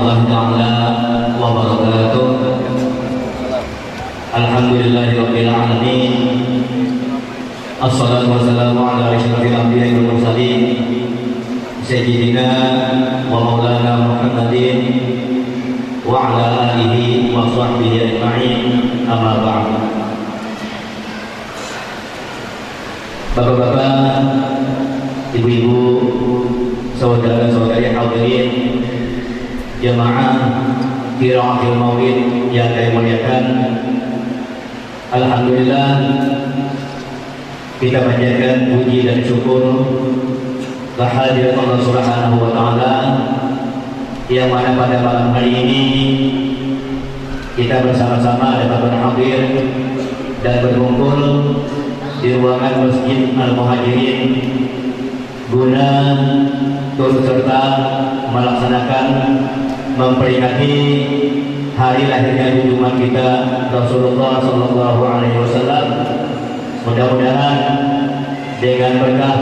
warahmatullahi taala wabarakatuh. Alhamdulillahirabbil alamin. Assalatu wassalamu ala asyrafil anbiya'i wal mursalin sayyidina wa maulana Muhammadin wa ala alihi wa sahbihi ajma'in. Amma ba'd. Bapak-bapak, ibu-ibu, saudara-saudari hadirin jemaah Qiraatul Maulid yang kami muliakan, alhamdulillah kita panjatkan puji dan syukur kehadirat Allah Subhanahu wa taala yang mana pada malam hari ini kita bersama-sama dapat berhadir dan berkumpul di ruangan Masjid Al-Muhajirin guna turut serta melaksanakan memperingati hari lahirnya junjungan kita Rasulullah Sallallahu Alaihi Wasallam. Mudah-mudahan dengan berkah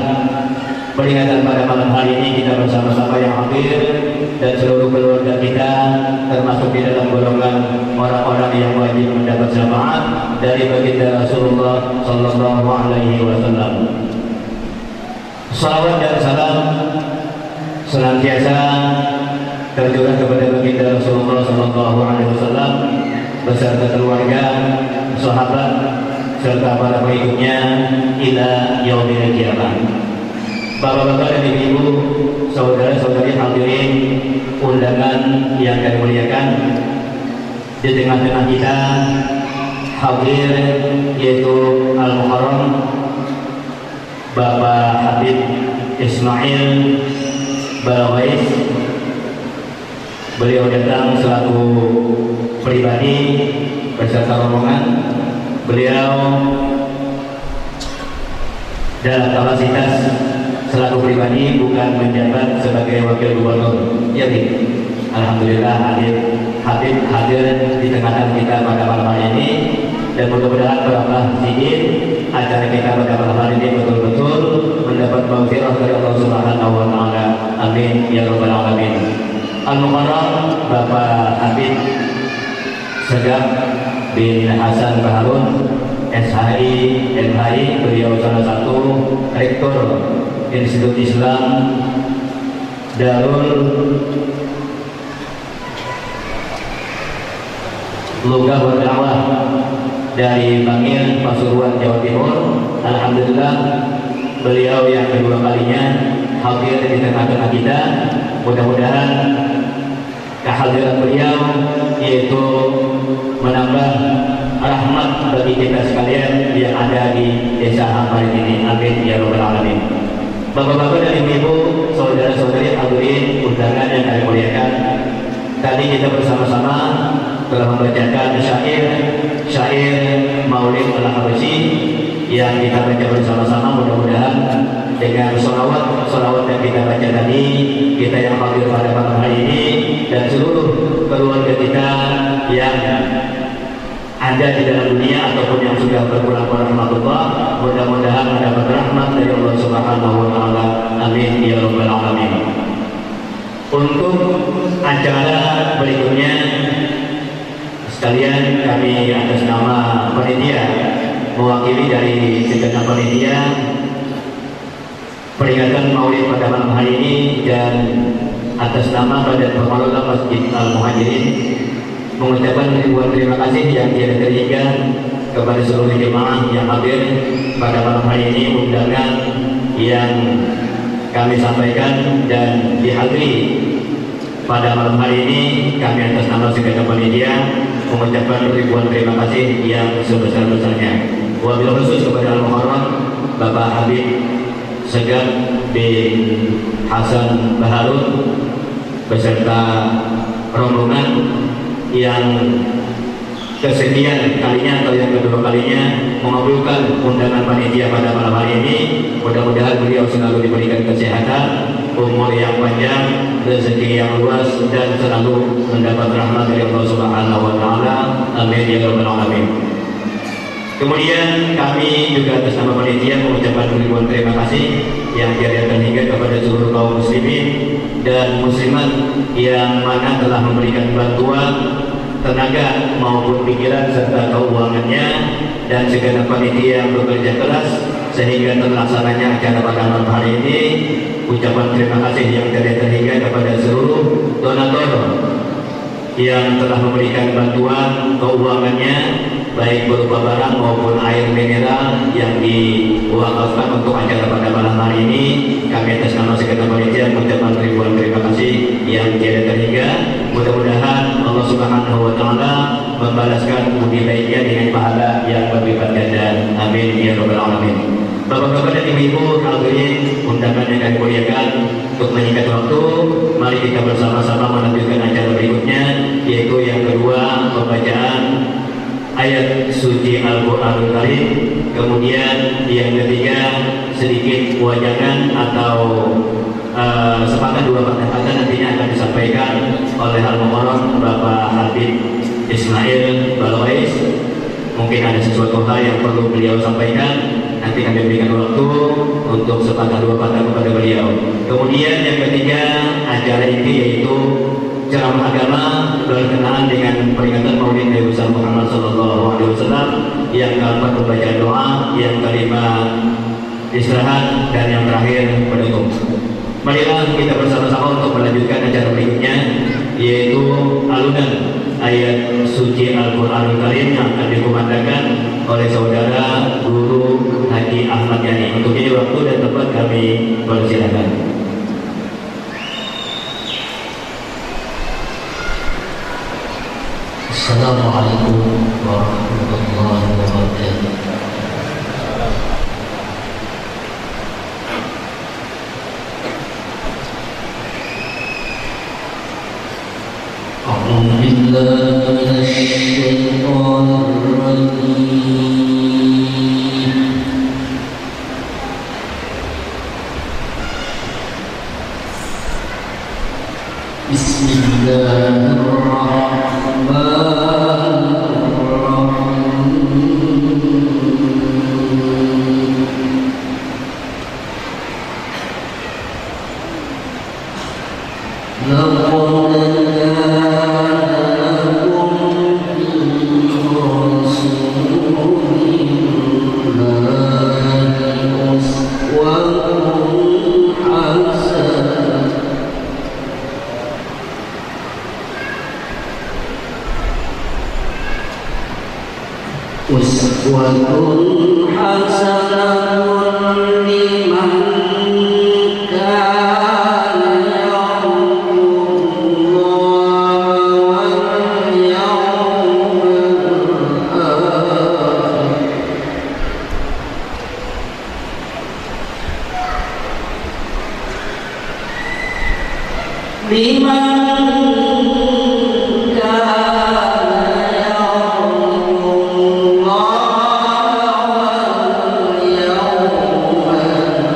peringatan pada malam hari ini kita bersama-sama yang hadir dan seluruh keluarga kita termasuk di dalam golongan orang-orang yang wajib mendapat syafaat dari baginda Rasulullah Sallallahu Alaihi Wasallam. Salawat dan salam senantiasa tercurah kepada baginda Rasulullah Sallallahu Alaihi Wasallam beserta keluarga, sahabat serta para pengikutnya ila yaumil qiyamah. Bapak-bapak dan ibu-ibu, saudara-saudari hadirin undangan yang kami muliakan, di tengah-tengah kita hadir yaitu Al-Muharram Bapak Habib Ismail Balawais. Beliau datang selaku pribadi beserta rombongan. Beliau dalam kapasitas selaku pribadi, bukan menjabat sebagai wakil gubernur. Ya, alhamdulillah Habib hadir di tengah-tengah kita pada malam hari ini, dan mudah-mudahan berkah sedikit acara kita pada malam hari ini betul-betul mendapat maghfirah dari Allah Subhanahu wa taala. Amin ya rabbal alamin. Al-Muharram Bapak Habib Segaf bin Hasan Baharun SHI MHI, beliau salah satu rektor Institut Islam Darul Lugah wa Da'wah dari Bangil, Pasuruan, Jawa Timur. Alhamdulillah beliau yang kedua kalinya hadir di tengah-tengah kita. Mudah-mudahan kehadiran beliau yaitu menambah rahmat bagi kita sekalian yang ada di desa Hamarin ini. Amin ya rabbal alamin. Bapak-bapak dan ibu-ibu, saudara-saudari hadirin undangan yang kami muliakan, tadi kita bersama-sama telah membacakan syair Maulid Al-Habasyi yang kita baca bersama-sama. Mudah-mudahan dengan solawat yang kita baca tadi, kita yang hadir pada malam hari ini dan seluruh keluarga kita yang ada di dalam dunia ataupun yang sudah berpulang ke rahmatullah, mudah-mudahan mendapat rahmat dari Allah Subhanahu wa taala. Amin ya rabbal alamin. Untuk acara berikutnya sekalian, kami atas nama panitia mewakili dari segenap panitia peringatan Maulid pada malam hari ini, dan atas nama Badan Pengelola Masjid Al-Muhajirin mengucapkan ribuan terima kasih yang tiada terhingga kepada seluruh jemaah yang hadir pada malam hari ini. Undangan yang kami sampaikan dan dihadiri pada malam hari ini, kami atas nama segenap panitia mengucapkan ribuan terima kasih yang sebesar-besarnya. Wabil khusus kepada Al-Muharram Bapak Habib Segaf bin Hasan Baharun beserta rombongan yang kesekian kalinya atau yang kedua kalinya mengabulkan undangan panitia pada malam hari ini. Mudah-mudahan beliau selalu diberikan kesehatan, umur yang panjang, rezeki yang luas, dan selalu mendapat rahmat dari Allah Subhanahu wa taala. Amin ya rabbal alamin. Kemudian kami juga atas nama panitia mengucapkan ribuan terima kasih yang tiada terhingga kepada seluruh kaum muslimin dan muslimat yang mana telah memberikan bantuan tenaga maupun pikiran serta keuangannya dan segenap panitia yang bekerja keras sehingga terlaksananya acara pada malam hari ini. Ucapan terima kasih yang tiada terhingga kepada seluruh donatur yang telah memberikan bantuan keuangannya baik berupa barang maupun air mineral yang diwakafkan untuk acara pada malam hari ini. Kami atas nama segenap panitia mengucapkan ribuan terima kasih yang tiada terhingga. Mudah-mudahan Allah Subhanahu wa taala membalaskan budi baiknya dengan pahala yang berlipat ganda. Amin ya rabbal alamin. Bapak-bapak dan ibu-ibu hadirin undangan yang kami muliakan, untuk menyingkat waktu, mari kita bersama-sama melanjutkan acara berikutnya, yaitu yang kedua pembacaan ayat suci Al-Quranul Karim. Kemudian yang ketiga sedikit wajangan atau sepatah dua patah kata nantinya akan disampaikan oleh Al-Mukarram Bapak Habib Ismail Balwais. Mungkin ada sesuatu hal yang perlu beliau sampaikan, nanti kami berikan waktu untuk sepatah dua patah kepada beliau. Kemudian yang ketiga acara ini yaitu ceramah agama berkenaan dengan peringatan Maulid Nabi besar Muhammad SAW. Yang keempat pembacaan doa, yang kelima istirahat, dan yang terakhir penutup. Marilah kita bersama-sama untuk melanjutkan acara berikutnya, yaitu alunan ayat suci Al-Quranul Karim yang akan dikumandangkan oleh saudara Guru Haji Ahmad Yani. Untuk ini waktu dan tempat kami persilakan. Assalamualaikum warahmatullahi wabarakatuh. أعوذ بالله من الشيطان الرجيم. بسم الله الرحمن الرحيم. Uswatun hasanatun liman kana yarjullaha wal yawmal akhir.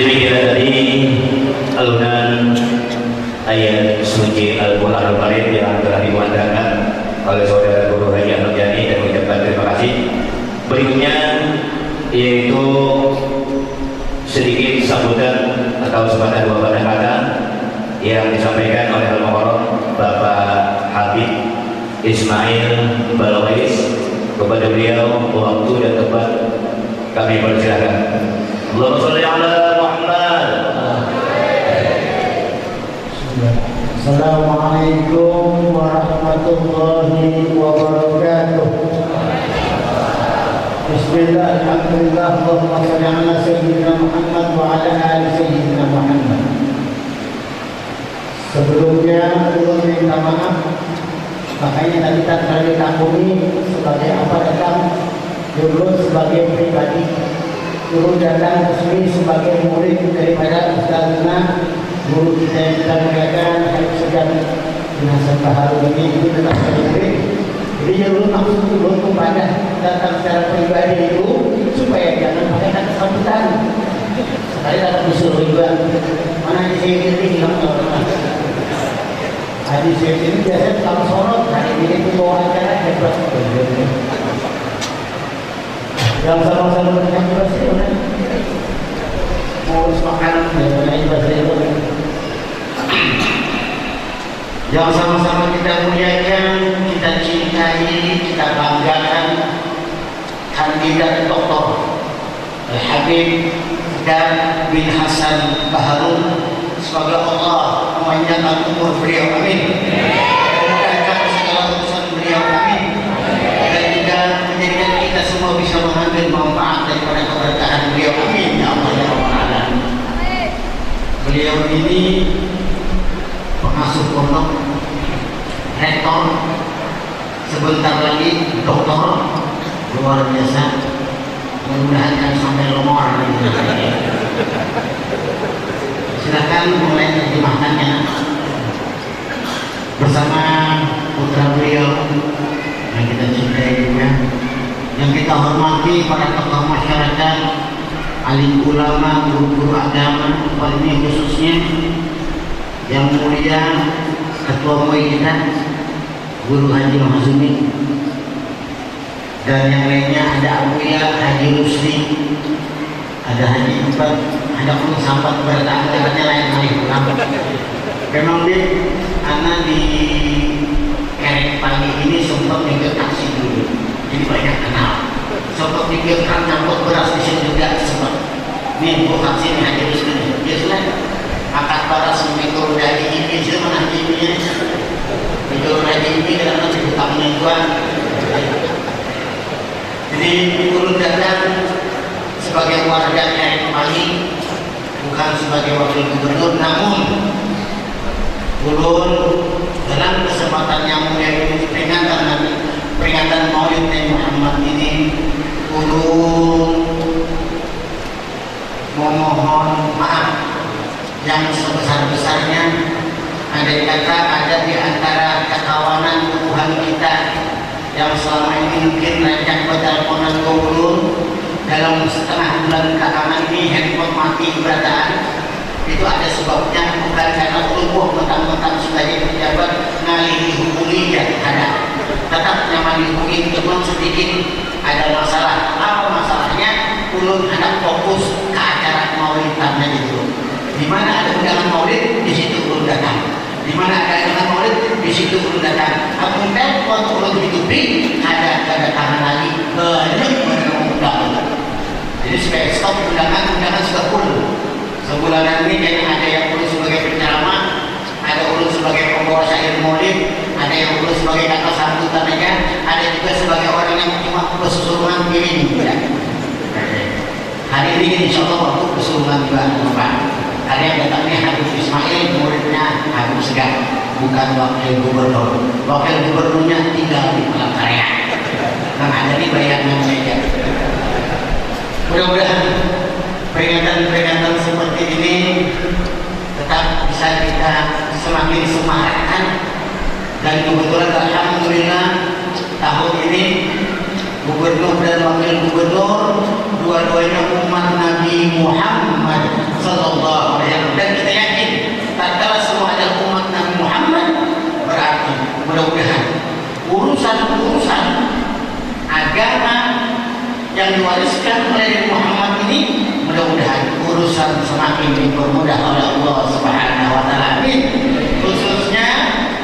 Demikian tadi alunan ayat suci Al-Quran Al-Karim yang telah diwandakan oleh saudara Guru Haji Ahmad Yani, dan mengucapkan terima kasih. Berikutnya yaitu sedikit sambutan atau sepatah dua patah kata yang disampaikan oleh Al-Muharram Bapak Habib Ismail Balawais. Kepada beliau waktu dan tempat kami persilakan. Allahumma sholli ala Muhammad. Assalamualaikum warahmatullahi wabarakatuh. Bismillah, alhamdulillah, Allahumma sholli ala sayyidina Muhammad wa ala ali sayyidina Muhammad. Sebelumnya belum minta maaf, makanya tadi tak terlalu takumi sebagai apa datang dulu sebagai pribadi, dulu datang ke sini sebagai murid daripada Ustazna guru kita yang kita muliakan Habib Segan bin Hasan Baharul ini tetap sebagai murid. Jadi dulu maksud dulu kepada datang secara pribadi itu supaya jangan pakai kata sambutan. Sekali datang disuruh juga mana di sini hilang orang. Hadis ini biasanya tukang sorot, hari ini itu bawa acara hebat. Yang sama-sama dengan bahasa Indonesia, mau makanan dengan bahasa Indonesia. Yang sama-sama kita muliakan, kita cintai, kita banggakan kandidat doktor Habib dan bin Hasan Baharul. Semoga Allah memanjangkan umur beliau, amin. Memudahkan segala urusan beliau, amin. Dan juga menjadikan kita semua bisa mengambil manfaat daripada keberkahan beliau, amin. Ya Allah ya Rabbal Alamin. Beliau ini pengasuh pondok, rektor, sebentar lagi doktor, luar biasa. Mudah-mudahan kan sampai lomor. Silakan mulai terjemahkannya bersama putra beliau yang kita cintai juga, yang kita hormati, para tokoh masyarakat, alim ulama, guru-guru agama, paling khususnya yang mulia ketua MUI kita Guru Haji Mahzumi, dan yang lainnya ada Abuya Haji Rusli, ada Haji Empat, ada pun sambat bertanya lain kali pulang. Memang dia anak di kerek pagi ini sempat mikir taksi dulu, jadi banyak kenal. Sempat mikirkan campur beras di sini juga sempat. Nih bu taksi ini Haji Rusli, dia sudah angkat beras memikul dari ini, dia mana ini, mikul dari ini karena hutangnya tuan. Jadi urut datang sebagai warga kerek pagi, bukan sebagai wakil gubernur, namun ulun dalam kesempatan yang mulia ini peringatan Maulid Nabi Muhammad ini, ulun memohon maaf yang sebesar-besarnya. Andai kata ada di antara kawanan Tuhan kita yang selama ini mungkin rancang berteleponan ke ulun dalam setengah bulan belakangan ini handphone mati berataan, itu ada sebabnya, bukan karena ulun mentang-mentang sebagai pejabat ngalihi hubungi, ya ada, tetap nyaman dihubungi, cuma sedikit ada masalah. Apa masalahnya? Ulun hendak fokus ke acara maulidannya itu. Di mana ada undangan maulid, di situ ulun datang. Di mana ada undangan maulid, di situ ulun datang. Aku telepon ulun hidupi, ada kedatangan lagi banyak undangan. Jadi supaya stop undangan sudah full. Sebulanan ini kayaknya ada yang ulun sebagai penceramah, ada ulun sebagai pembawa syair maulid, ada yang ulun sebagai kata sambutan aja, ada juga sebagai orang yang cuma pesuruhan kirim. Hari ini insya Allah waktu pesuruhan juga Bapak. Ada yang datangnya Habib Ismail, muridnya Habib Segan, bukan wakil gubernur. Wakil gubernurnya tinggal di Palangkaraya. Kan ada di bayangan saja. Mudah-mudahan peringatan-peringatan seperti ini tetap bisa kita semakin semangatkan, dan kebetulan alhamdulillah tahun ini gubernur dan wakil gubernur dua-duanya umat Nabi Muhammad sallallahu alaihi wasallam, dan kita yakin tatkala semua adalah umat Nabi Muhammad, berarti mudah-mudahan urusan-urusan agama yang diwariskan oleh Nabi Muhammad ini, mudah-mudahan urusan semakin dipermudah oleh Allah Subhanahu wa taala. Amin. Khususnya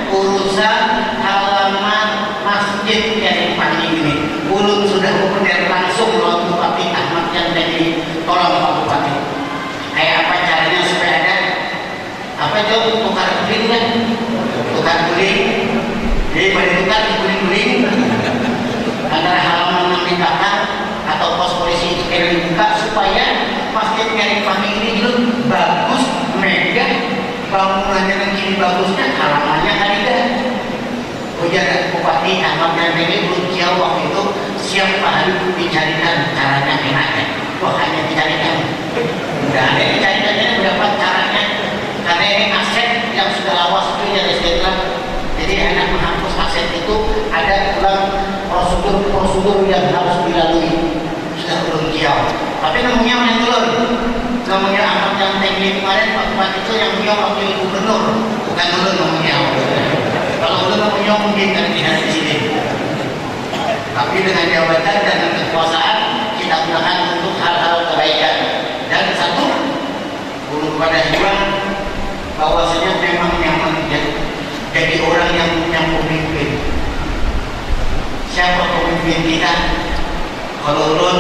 urusan halaman Masjid Kiai Pagi ini. Ulun sudah memperlihat langsung lawan Bupati Ahmad yang dari tolong Pak Bupati. Kayak apa caranya supaya ada apa itu tukar guling kan? Tukar guling. Jadi pada tukar guling-guling antara halaman yang dibakar atau pos polisi itu kira dibuka supaya Masjid Kiai Pagi ini itu bagus, megah, bangunannya yang kini bagusnya, halamannya ada. Ujar Bupati Ahmad Yanni belum jauh waktu itu, siapa harus dicarikan caranya enaknya. Wah, hanya dicarikan. Udah ada dicarikannya, mendapat caranya. Karena ini aset yang sudah lawas itu ya istilah. Jadi enak menghapus aset itu ada ulang prosedur yang harus dilalui. Sudah belum jauh. Tapi namanya yang turun. Namanya Ahmad yang teknik kemarin Pak Bupati itu yang beliau wakil gubernur, bukan turun namanya. Kalau belum punya mungkin kan tidak di sini. Tapi dengan jabatan dan kekuasaan kita gunakan untuk hal-hal kebaikan. Dan satu, belum pada jiwa bahwasanya memang nyaman jadi orang yang punya pemimpin. Siapa pemimpin kita? Kalau ulun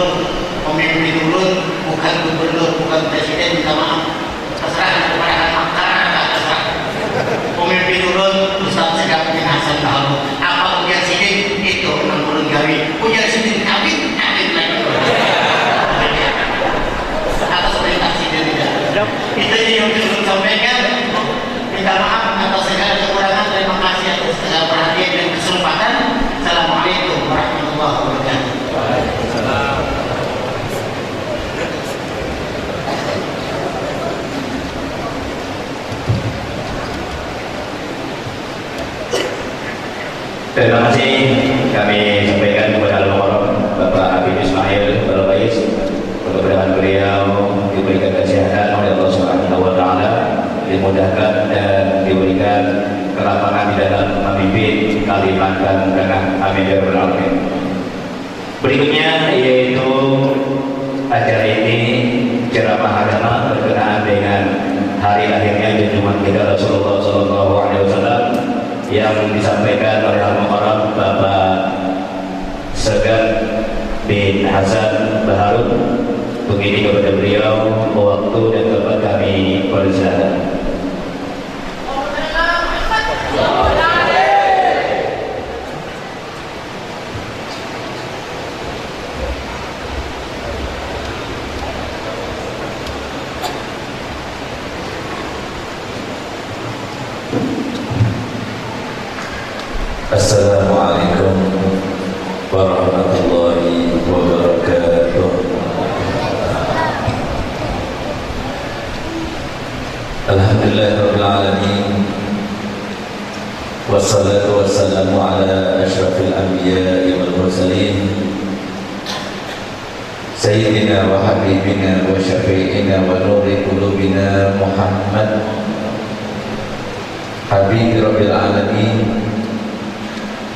pemimpin ulun bukan gubernur, bukan presiden, minta maaf. Terserah kepada anak terserah. Pemimpin ulun Ustaz Segap bin Hasan Bahru. Apa ujian sidin itu memang ulun gawi. Ujian sidin kawin lagi. Atas perintah sidin tidak. Itu yang ulun sampaikan. Minta maaf atas segala kekurangan. Terima kasih atas segala perhatian dan kesempatan. Assalamualaikum warahmatullahi wabarakatuh. Terima kasih kami sampaikan kepada Al-Mukarram Bapak Habib Ismail Balbais. Mudah-mudahan beliau diberikan kesehatan oleh Allah Subhanahu wa taala, dimudahkan dan diberikan kelapangan di dalam memimpin Kalimantan Tengah. Amin ya rabbal alamin. Berikutnya yaitu acara ini ceramah agama berkenaan dengan hari lahirnya junjungan kita Rasulullah sallallahu alaihi wasallam yang disampaikan oleh Al-Mukarram Bapak Segap bin Hasan Bahru. Begini kepada beliau, waktu dan tempat kami persilakan. Assalamualaikum warahmatullahi wabarakatuh. Alhamdulillahirabbil alamin. Wassalatu wassalamu ala asyrafil anbiya'i wal mursalin sayyidina wa habibina wa syafi'ina wa nuri qulubina Muhammad habibi rabbil alamin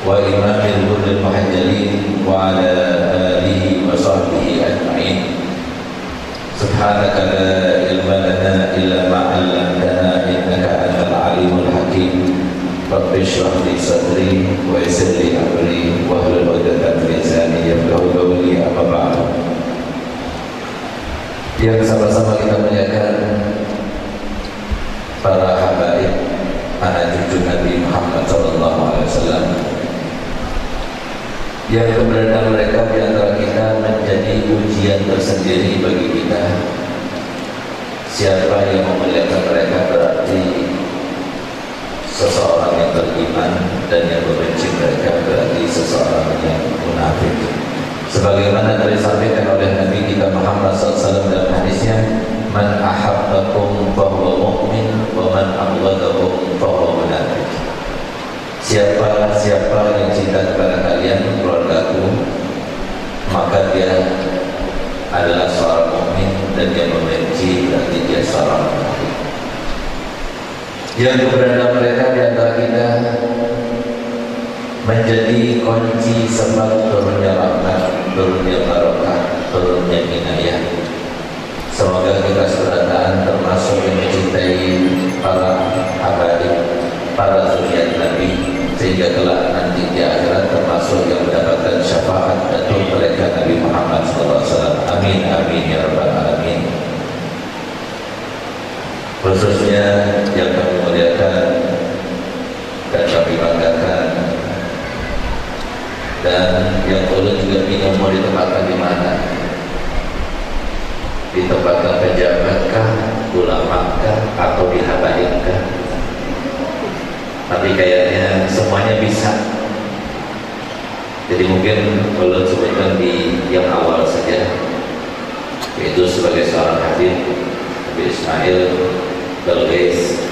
wa imamil hudul muhajjalin wa ala alihi wa sahbihi ajma'in. Subhanaka la ilma lana illa ma 'allamtana innaka antal alimul hakim. Rabbi shrah li sadri wa yassir li amri wa hlul 'uqdatam min lisani yafqahu qawli. Amma ba'd. Yang sama-sama kita muliakan para habaib, anak cucu Nabi Muhammad sallallahu alaihi wasallam, yang keberadaan mereka di antara kita menjadi ujian tersendiri bagi kita. Siapa yang memuliakan mereka berarti seseorang yang beriman, dan yang membenci mereka berarti seseorang yang munafik. Sebagaimana telah disampaikan oleh Nabi kita Muhammad SAW dalam hadisnya, "Man ahabbakum fahuwa mu'min, wa man abghadakum fahuwa munafik." Siapa yang cinta kepada kalian, keluargaku, maka dia adalah yang keberadaan mereka di antara kita menjadi kunci sebab turunnya rahmat, turunnya barokah, turunnya inayah. Semoga kita sekalian termasuk yang mencintai para habaib, para zuriat Nabi, sehingga kelak nanti di akhirat termasuk yang mendapatkan syafaat dan mereka Nabi Muhammad SAW. Amin amin ya rabbal alamin. Khususnya yang kami muliakan dan kami banggakan, dan yang ulun juga bingung mau ditempatkan di mana. Ditempatkan pejabatkah, ulamakah, atau di habaibkah? Tapi kayaknya semuanya bisa. Jadi mungkin kalau sebutkan di yang awal saja, yaitu sebagai seorang hadis Nabi Ismail Balqis,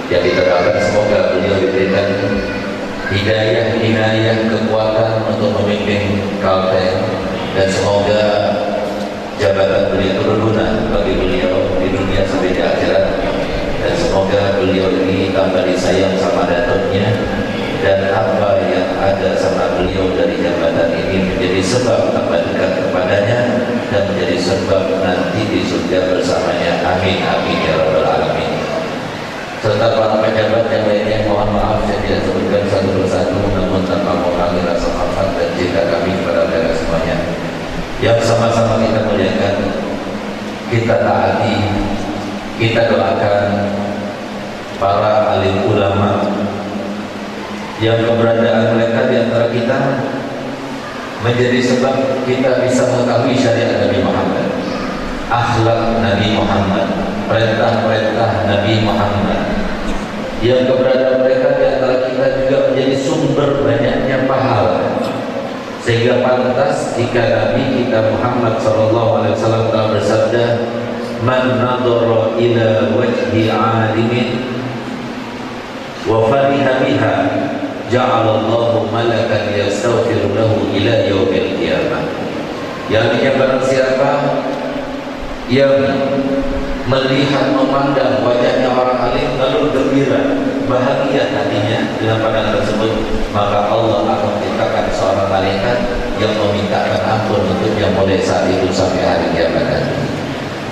yang kita doakan semoga beliau diberikan hidayah, kekuatan untuk memimpin Kalteng, dan semoga jabatan beliau berguna bagi beliau di dunia sampai di akhirat, dan semoga beliau ini tambah disayang sama datuknya, dan apa yang ada sama beliau dari jabatan ini menjadi sebab tambah dekat kepadanya dan menjadi sebab nanti di surga bersamanya. Amin amin ya rabbal alamin. Serta para pejabat yang lainnya, mohon maaf saya tidak sebutkan satu persatu, namun tanpa mengurangi rasa hormat dan cinta kami kepada mereka semuanya yang sama-sama kita muliakan, kita taati, kita doakan para alim ulama yang keberadaan mereka di antara kita menjadi sebab kita bisa mengetahui syariat Nabi Muhammad, akhlak Nabi Muhammad, perintah-perintah Nabi Muhammad. Yang keberadaan mereka di antara kita juga menjadi sumber banyaknya pahala, sehingga pantas jika Nabi kita Muhammad SAW telah bersabda, man nadhara ila wajhi alimin wa fariha biha ja'alallahu malakan yastaghfiru lahu ila yaumil qiyamah. Yang artinya barang siapa yang melihat, memandang wajahnya orang alim lalu gembira, bahagia hatinya dengan pandangan tersebut, maka Allah akan menciptakan seorang malaikat yang memintakan ampun untuknya mulai saat itu sampai hari kiamat nanti.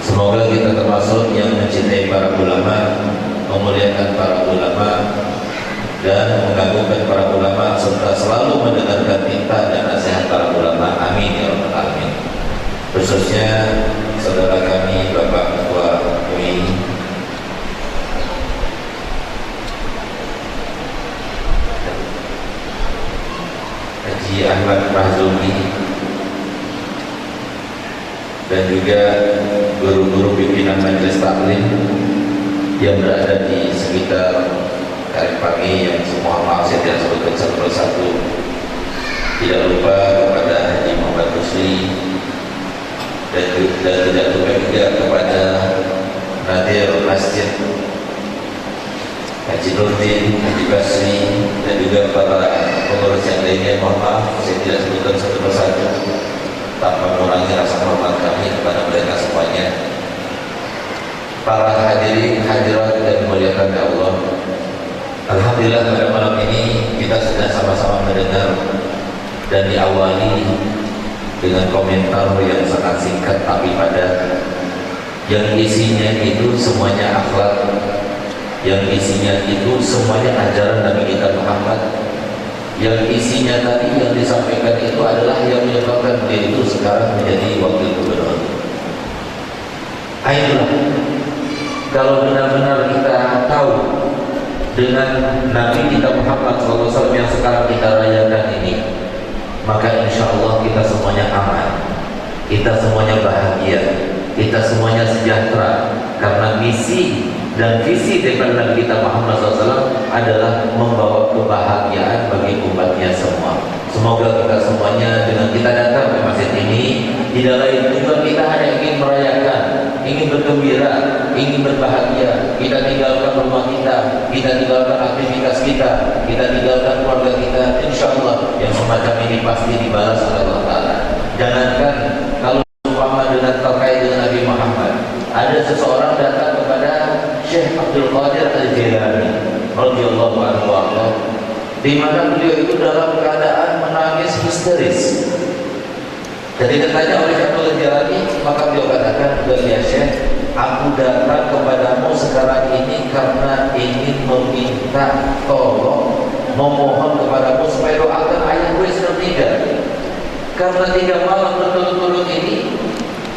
Semoga kita termasuk yang mencintai para ulama, memuliakan para ulama, dan mengagungkan para ulama, serta selalu mendengarkan titah dan nasihat para ulama. Amin ya rabbal alamin. Khususnya saudara kami Bapak Ketua UI Haji Ahmad Mahzumi, dan juga guru-guru pimpinan majelis taklim yang berada di sekitar Karipagi, yang semua maaf saya tidak sebutkan satu persatu. Tidak lupa kepada Haji Muhammad Rusli, dan tidak lupa juga kepada Nadir Masjid, Haji Nurdin, Haji Basri, dan juga para pengurus yang lainnya. Mohon maaf saya tidak sebutkan satu persatu tanpa mengurangi rasa hormat kami kepada mereka semuanya. Para hadirin hadirat dan dimuliakan Allah, alhamdulillah pada malam ini kita sudah sama-sama mendengar dan diawali dengan komentar yang sangat singkat tapi padat, yang isinya itu semuanya akhlak, yang isinya itu semuanya ajaran Nabi kita Muhammad, yang isinya tadi yang disampaikan itu adalah yang menyebabkan dia itu sekarang menjadi wakil gubernur. Ayolah, kalau benar-benar kita tahu dengan Nabi kita Muhammad SAW yang sekarang kita rayakan ini, maka insya Allah kita semuanya aman, kita semuanya bahagia, kita semuanya sejahtera, karena misi dan visi daripada Nabi kita Muhammad SAW adalah membawa kebahagiaan bagi umatnya semua. Semoga kita semuanya dengan kita datang ke masjid ini tidak lain tujuan kita hanya ingin merayakan, ingin bergembira, ingin berbahagia. Kita tinggalkan rumah kita tinggalkan aktivitas kita tinggalkan keluarga kita. Insya Allah yang semacam ini pasti dibalas oleh Allah Ta'ala. Jangankan kalau umpama dengan terkait dengan Nabi Muhammad, ada seseorang datang kepada Syekh Abdul Qadir Al-Jilani, radhiyallahu anhu, di mana beliau itu dalam keadaan menangis histeris. Jadi ditanya oleh Syaikhul Jalani, maka beliau katakan, "Ya Syekh, aku datang kepadamu sekarang ini karena ingin meminta tolong, memohon kepadamu supaya doakan ayah gue sedang meninggal. Karena 3 malam berturut-turut ini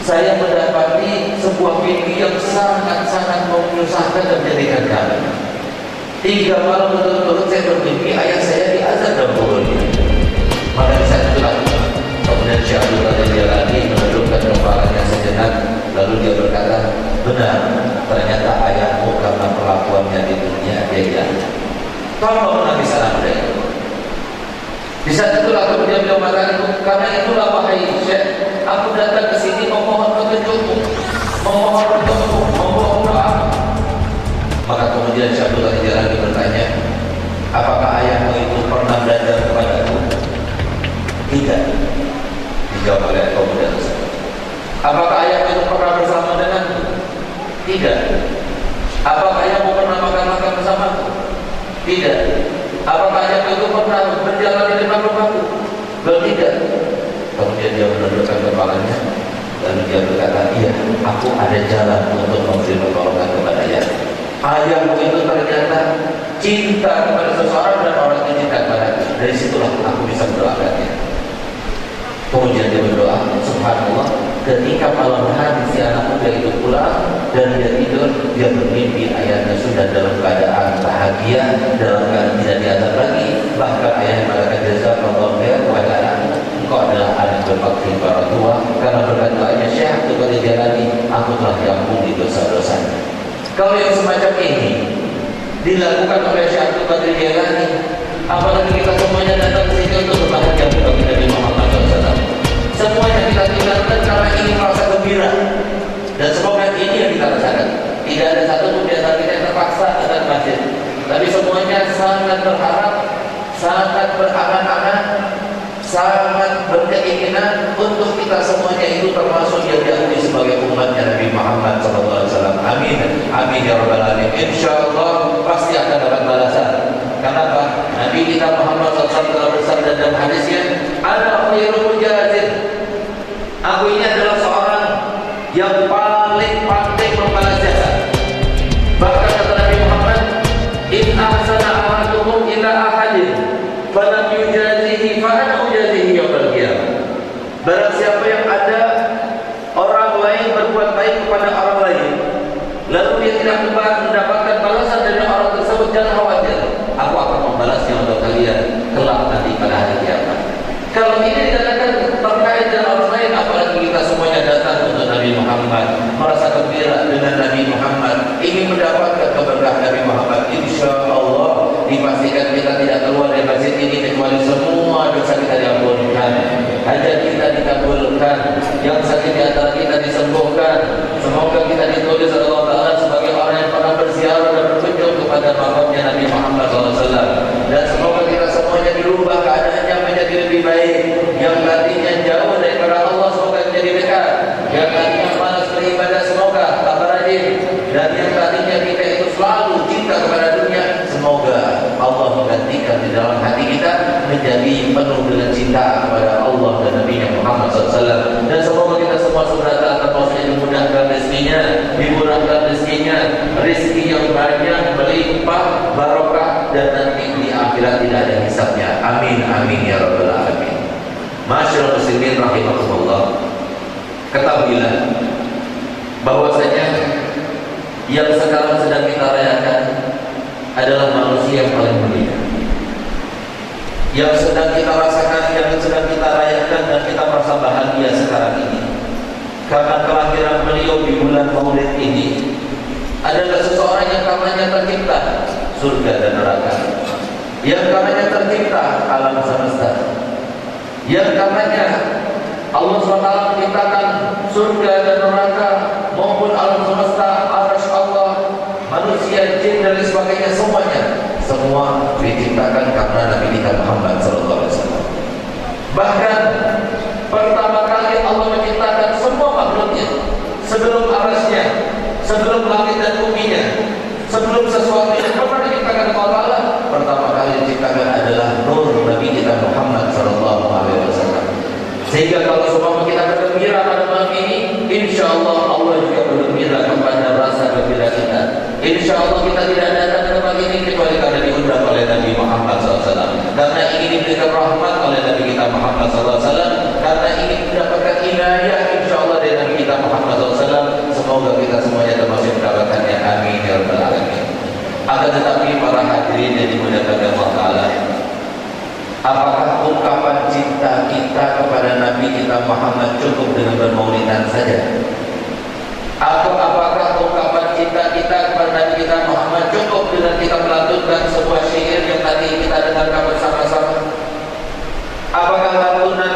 saya mendapati sebuah mimpi yang sangat-sangat menyusahkan dan menyedihkan kami. 3 malam berturut-turut saya bermimpi ayah saya diazab dalam kuburnya." Maka saya itulah kemudian Syekh Abdul Qadir Jailani menundukkan kepalanya sejenak, lalu dia berkata, "Benar, ternyata ayahmu karena perlakuannya di dunia dia hilang." Tolong menangis anak muda itu. Di saat itulah kemudian beliau mengatakan, "Karena itulah wahai Syekh, aku datang ke sini memohon petunjukmu, memohon petunjukmu, memohon doa." Maka kemudian Syekh Abdul Qadir Jailani bertanya, "Apakah ayahmu itu pernah belajar kepadamu?" "Tidak," dijawab oleh pemuda tersebut. "Apakah ayahmu itu pernah bersama denganmu?" "Tidak." "Apakah ayahmu pernah makan-makan bersamaku?" "Tidak." "Apakah ayahmu itu pernah berjalan di depan rumahku?" "Tidak." Kemudian dia menundukkan kepalanya, lalu dia berkata, "Iya, aku ada jalan untuk memberi pertolongan kepada ayah. Ayahmu itu ternyata cinta kepada seseorang dan orang itu cinta kepadanya. Dari situlah aku bisa mendoakannya." Kemudian dia berdoa, subhanallah, ketika malam hari si anak muda itu pulang dan dia tidur, dia bermimpi ayahnya sudah dalam keadaan bahagia, dalam keadaan tidak diazab lagi. Bahkan ayahnya mengatakan, "Jazakallahu khair kepada anakmu, engkau adalah anak berbakti para tua, karena berkat doanya Syekh Abdul Qadir Jailani, aku telah diampuni dosa-dosanya." Kalau yang semacam ini dilakukan oleh Syekh Abdul Qadir Jailani, apalagi kita semuanya datang ke sini untuk berbahagia bagi Nabi Muhammad SAW. Semuanya kita tinggalkan karena ingin merasa gembira, dan semoga ini yang kita rasakan. Tidak ada satu pun di antara kita yang terpaksa datang ke masjid, tapi semuanya sangat berharap, sangat berangan-angan, sangat berkeinginan untuk kita semuanya itu termasuk yang diakui sebagai umatnya Nabi Muhammad SAW. Amin, amin ya rabbal alamin. Insyaallah pasti akan dapat balasan. Kenapa? Nabi kita Muhammad SAW telah bersabda dalam hadisnya, "Ana khairul mujahidin." Aku ini adalah seorang yang paling pandai membalas jasa. Bahkan kata Nabi Muhammad, "In ahsana ahadukum ila ahadin falam yujazihi fa ana ujazihi yaumil qiyamah." Barang siapa yang ada orang lain berbuat baik kepada orang lain, lalu dia tidak mendapatkan balasan dari orang tersebut, jangan khawatir, aku akan membalasnya untuk kalian kelak nanti pada hari kiamat. Kalau ini dikatakan terkait dengan orang lain, apalagi kita semuanya datang untuk Nabi Muhammad, merasa gembira dengan Nabi Muhammad, ingin mendapatkan keberkahan Nabi Muhammad. Insya Allah dipastikan kita tidak keluar dari masjid ini kecuali semua dosa kita diampunkan, hajat kita dikabulkan, yang sakit di antara kita disembuhkan. Semoga kita ditulis oleh Allah Ta'ala sebagai orang yang pernah berziarah dan berkunjung kepada makamnya Nabi Muhammad SAW. Dan semoga kita semuanya dirubah keadaannya menjadi lebih baik. Yang tadinya jauh daripada Allah semoga menjadi dekat. Yang tadinya malas beribadah semoga tambah rajin. Dan yang tadinya kita itu selalu cinta kepada dunia, semoga Allah menggantikan di dalam hati kita menjadi penuh dengan cinta kepada Allah dan Nabi Muhammad SAW. Dan semoga kita semua saudara termasuk yang dimudahkan rezekinya, dimurahkan rezekinya, rezeki yang banyak, melimpah, barokah, dan nanti di akhirat tidak ada hisabnya. Amin, amin ya rabbal alamin. Masyaallah muslimin rahimakumullah. Ketahuilah bahwasanya yang sekarang sedang kita rayakan adalah manusia yang paling mulia. Yang sedang kita rasakan, yang sedang kita rayakan dan kita merasa bahagia sekarang ini karena kelahiran beliau di bulan Maulid ini adalah seseorang yang karenanya tercipta surga dan neraka, yang karenanya tercipta alam semesta, yang karenanya Allah SWT menciptakan surga dan neraka maupun alam semesta, arasy Allah, manusia, jin dan lain sebagainya, semuanya semua diciptakan karena Nabi kita Muhammad SAW. Bahkan pertama kali Allah menciptakan semua makhluknya sebelum arasnya, sebelum langit dan buminya, sebelum sesuatu yang pernah diciptakan Allah Nabi Muhammad SAW, karena ingin diberikan rahmat oleh Nabi kita Muhammad SAW, karena ingin mendapatkan inayah insyaallah dari Nabi kita Muhammad SAW. Semoga kita semuanya termasuk mendapatkannya, amin ya rabbal alamin. Akan tetapi para hadirin yang dimuliakan Allah Ta'ala, apakah ungkapan cinta kita kepada Nabi kita Muhammad cukup dengan bermaulidan saja? Atau apakah ungkapan cinta kita kepada Nabi kita Muhammad cukup dengan kita melantunkan sebuah syair yang tadi kita dengarkan bersama-sama? Apakah lantunan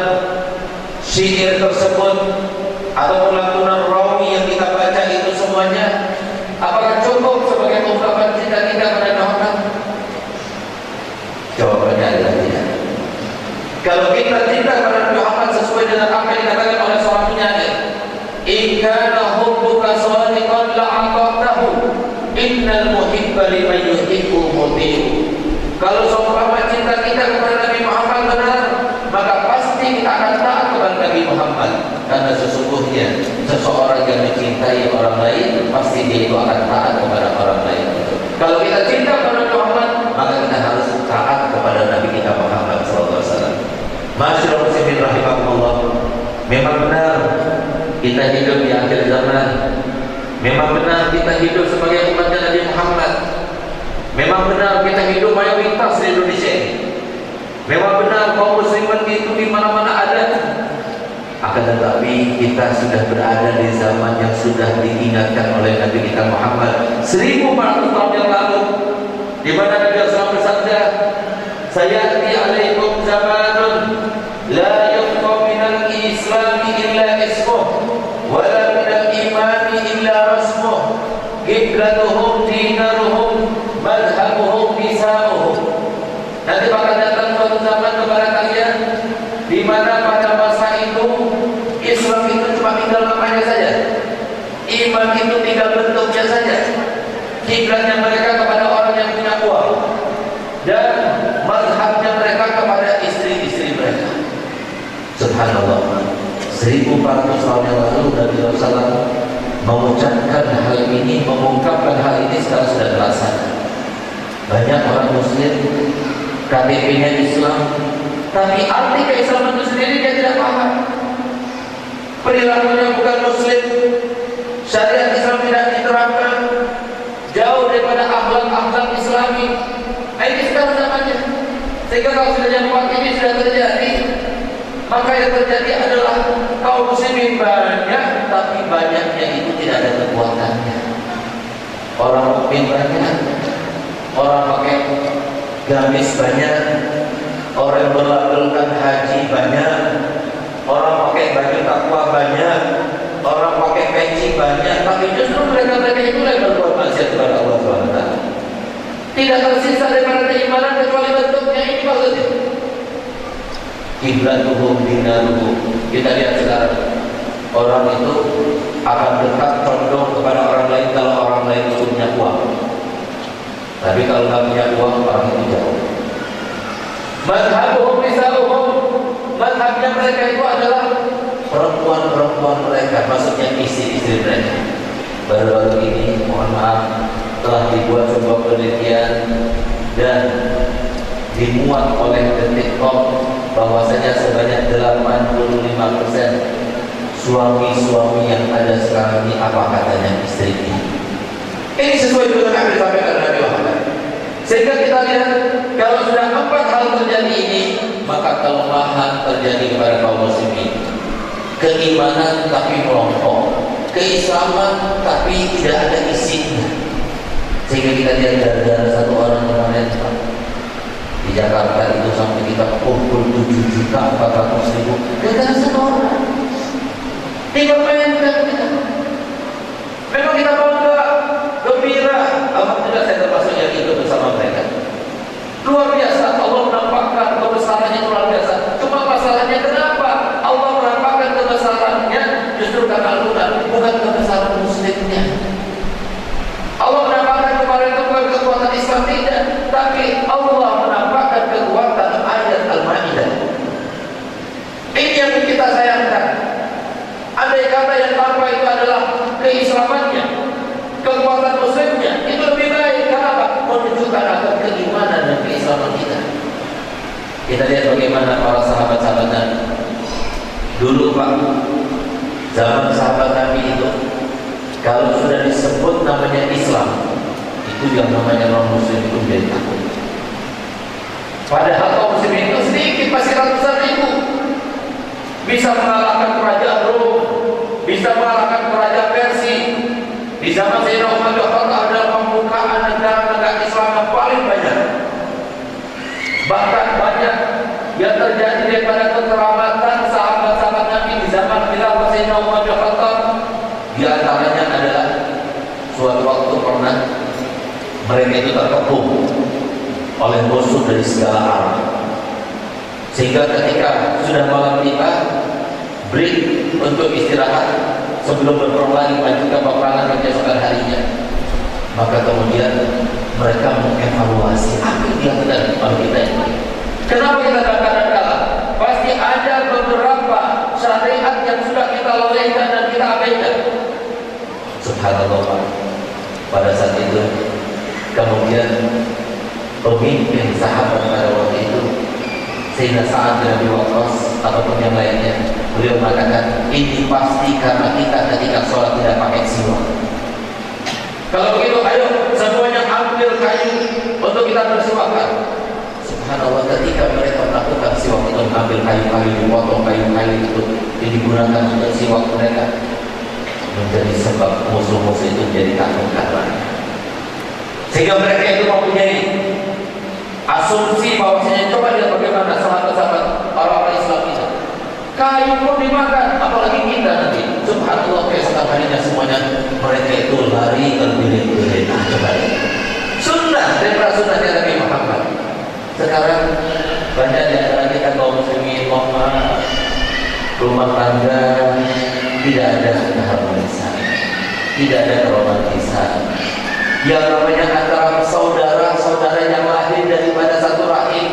syair tersebut atau lantunan rawi yang kita baca itu semuanya, apakah cukup sebagai ungkapan cinta kita kepada Muhammad? Jawabannya adalah tidak. Kalau kita cinta kepada Nabi Muhammad sesuai dengan apa yang dikatakan oleh seorang penyair, in kana hubbuka shadiqan la'atatahu innal muhibba liman yuhibbu muti'u. Kalau seumpama cinta kita kepada Nabi Muhammad benar, maka pasti kita akan taat kepada Nabi Muhammad, karena sesungguhnya seseorang yang mencintai orang lain pasti dia itu akan taat kepada orang lain. Kalau kita cinta kepada Nabi Muhammad, maka kita harus taat kepada Nabi kita Muhammad SAW. Masyaallah muslimin rahimakumullah, memang benar kita hidup di akhir zaman. Memang benar kita hidup sebagai umatnya Nabi Muhammad. Memang benar kita hidup mayoritas di Indonesia. Memang benar kaum muslimin itu di mana-mana ada. Akan tetapi kita sudah berada di zaman yang sudah diingatkan oleh Nabi kita Muhammad 1400 tahun yang lalu, di mana Nabi SAW bersabda, sayati alaikum zamanun la yubqa minal islami illa ismuh wa la minal imani illa rasmuh qiblatuhum dinaruhum madhabuhum nisa'uhum. Nanti bakal datang suatu zaman kepada kalian di mana pada masa itu Islam itu cuma tinggal namanya saja, iman itu tinggal bentuknya saja, kiblatnya mereka kepada orang yang punya uang, dan mazhabnya mereka kepada istri-istri mereka. Subhanallah, 1400 tahun yang lalu Nabi SAW mengucapkan hal ini, mengungkapkan hal ini, sekarang sudah terlaksana. Banyak orang muslim KTP-nya Islam, tapi arti keislaman itu sendiri dia tidak paham. Perilakunya bukan muslim, syariat Islam tidak diterapkan, jauh daripada akhlak-akhlak Islami. Ini sekarang zamannya. Sehingga kalau sudah jam 4 ini sudah terjadi, maka yang terjadi adalah kaum muslimin banyak, tapi banyaknya itu tidak ada kekuatannya. Orang mukmin banyak, orang pakai gamis banyak, orang yang berlabelkan haji banyak, orang pakai baju takwa banyak, orang pakai peci banyak, tapi justru mereka-mereka itu yang berbuat maksiat kepada Allah SWT. Tidak tersisa daripada keimanan kecuali bentuknya. Ini maksudnya kiblatuhum dinaruhum. Kita lihat sekarang, orang itu akan dekat condong kepada orang lain kalau orang lain itu punya uang. Tapi kalau nggak punya uang, orang itu jauh. Madhabuhum nisa'uhum, madhabnya mereka itu adalah perempuan-perempuan mereka, maksudnya istri-istri mereka. Baru-baru ini, mohon maaf, telah dibuat sebuah penelitian dan dimuat oleh Detik.com bahwasanya sebanyak 85% suami-suami yang ada sekarang ini apa katanya istrinya. Ini sesuai dengan apa yang disampaikan Nabi Muhammad. Sehingga kita lihat, kalau sudah 4 hal terjadi ini, maka kelemahan terjadi kepada kaum muslimin. Keimanan tapi melompok, keislaman tapi tidak ada isinya. Sehingga kita lihat gara-gara satu orang kemarin di Jakarta itu sampai kita kumpul 7.400.000 gara-gara satu orang. Tinggal mainkan kita. Memang kita bangga, gembira. Alhamdulillah saya termasuk yang ikut bersama mereka. Luar biasa, Allah menampakkan kebesarannya luar biasa. Cuma masalahnya kenapa Allah menampakkan kebesarannya justru karena Al-Quran, bukan kebesaran muslimnya. Allah menampakkan kemarin itu bukan kekuatan Islam, tidak, tapi Allah menampakkan kekuatan ayat Al-Ma'idah. Ini yang kita sayangkan. Andai kata yang tanpa itu adalah keislamannya, kekuatan muslimnya, itu lebih baik. Kenapa? Menunjukkan bagaimana para sahabat-sahabat Nabi. Dulu Pak, zaman sahabat Nabi itu, kalau sudah disebut namanya Islam, itu yang namanya non muslim itu menjadi takut. Padahal kaum muslimin itu sedikit, masih ratusan ribu, bisa mengalahkan kerajaan Rom, bisa mengalahkan kerajaan Persia. Di zaman Sayyidina Umar bin Khattab adalah pembukaan negara-negara Islam yang paling banyak. Bahkan banyak yang terjadi daripada keterlambatan sahabat-sahabat Nabi di zaman khilafah Sayyidina Umar bin Khattab. Di antaranya adalah suatu waktu pernah mereka itu terkepung oleh musuh dari segala arah, sehingga ketika sudah malam tiba, break untuk istirahat sebelum berperang lagi melanjutkan peperangan keesokan harinya. Maka kemudian mereka mengevaluasi apa yang dilakukan oleh kita ini. Kenapa kita dalam keadaan kalah? Pasti ada beberapa syariat yang sudah kita lalaikan dan kita abaikan. Subhanallah Pak. Pada saat itu kemudian pemimpin sahabat pada waktu itu Sayyidina Sa'ad bin Abi Waqqas ataupun yang lainnya, beliau mengatakan ini pasti karena kita ketika sholat tidak pakai siwak. Kalau begitu ayo semuanya ambil kayu untuk kita bersiwakan. Subhanallah, ketika mereka melakukan siwak itu, mengambil kayu-kayu, dipotong kayu-kayu itu yang digunakan untuk siwak mereka, menjadi sebab musuh-musuh itu menjadi takut karena sehingga mereka itu mempunyai asumsi bahwasanya coba lihat bagaimana sahabat-sahabat orang-orang Islam itu, kayu pun dimakan, apalagi kita nanti. Subhanallah, keesokan harinya semuanya mereka itu lari berbilir-bilir. Coba lihat sunnah daripada sunnahnya Nabi Muhammad. Sekarang banyak di antara kita kaum muslimin, mohon maaf, rumah tangga tidak ada keharmonisan, tidak ada keromantisan. Yang namanya antara saudara-saudara yang lahir daripada satu rahim,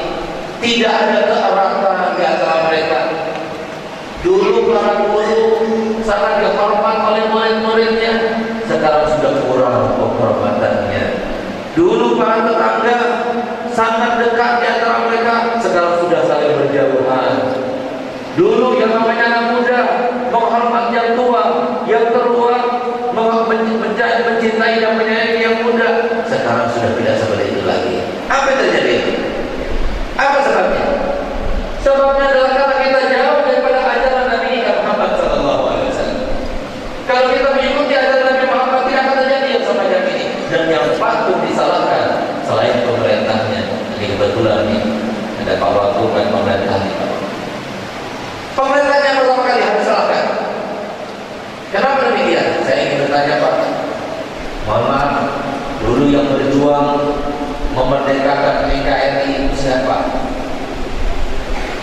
tidak ada keeratan di antara mereka. Dulu para guru sangat dihormat oleh murid-muridnya, sekarang sudah kurang penghormatannya. Dulu para tetangga sangat dekat di antara mereka, sekarang sudah saling berjauhan. Dulu yang namanya anak muda menghormat yang tua, yang tertua, mencintai dan menyayangi yang muda, sekarang sudah tidak seperti itu lagi. Apa yang terjadi? Apa sebabnya? Sebabnya adalah karena kita jauh daripada ajaran Nabi Muhammad SAW. Kalau kita mengikuti ajaran Nabi Muhammad, tidak akan terjadi yang semacam ini. Dan yang patut disalahkan selain pemerintahnya, ini kebetulan nih ada Pak Wagub dan pemerintah nih. Pemerintahnya pertama kali harus salahkan. Kenapa demikian? Saya ingin bertanya Pak. Mohon maaf, dulu yang berjuang memerdekakan NKRI itu siapa?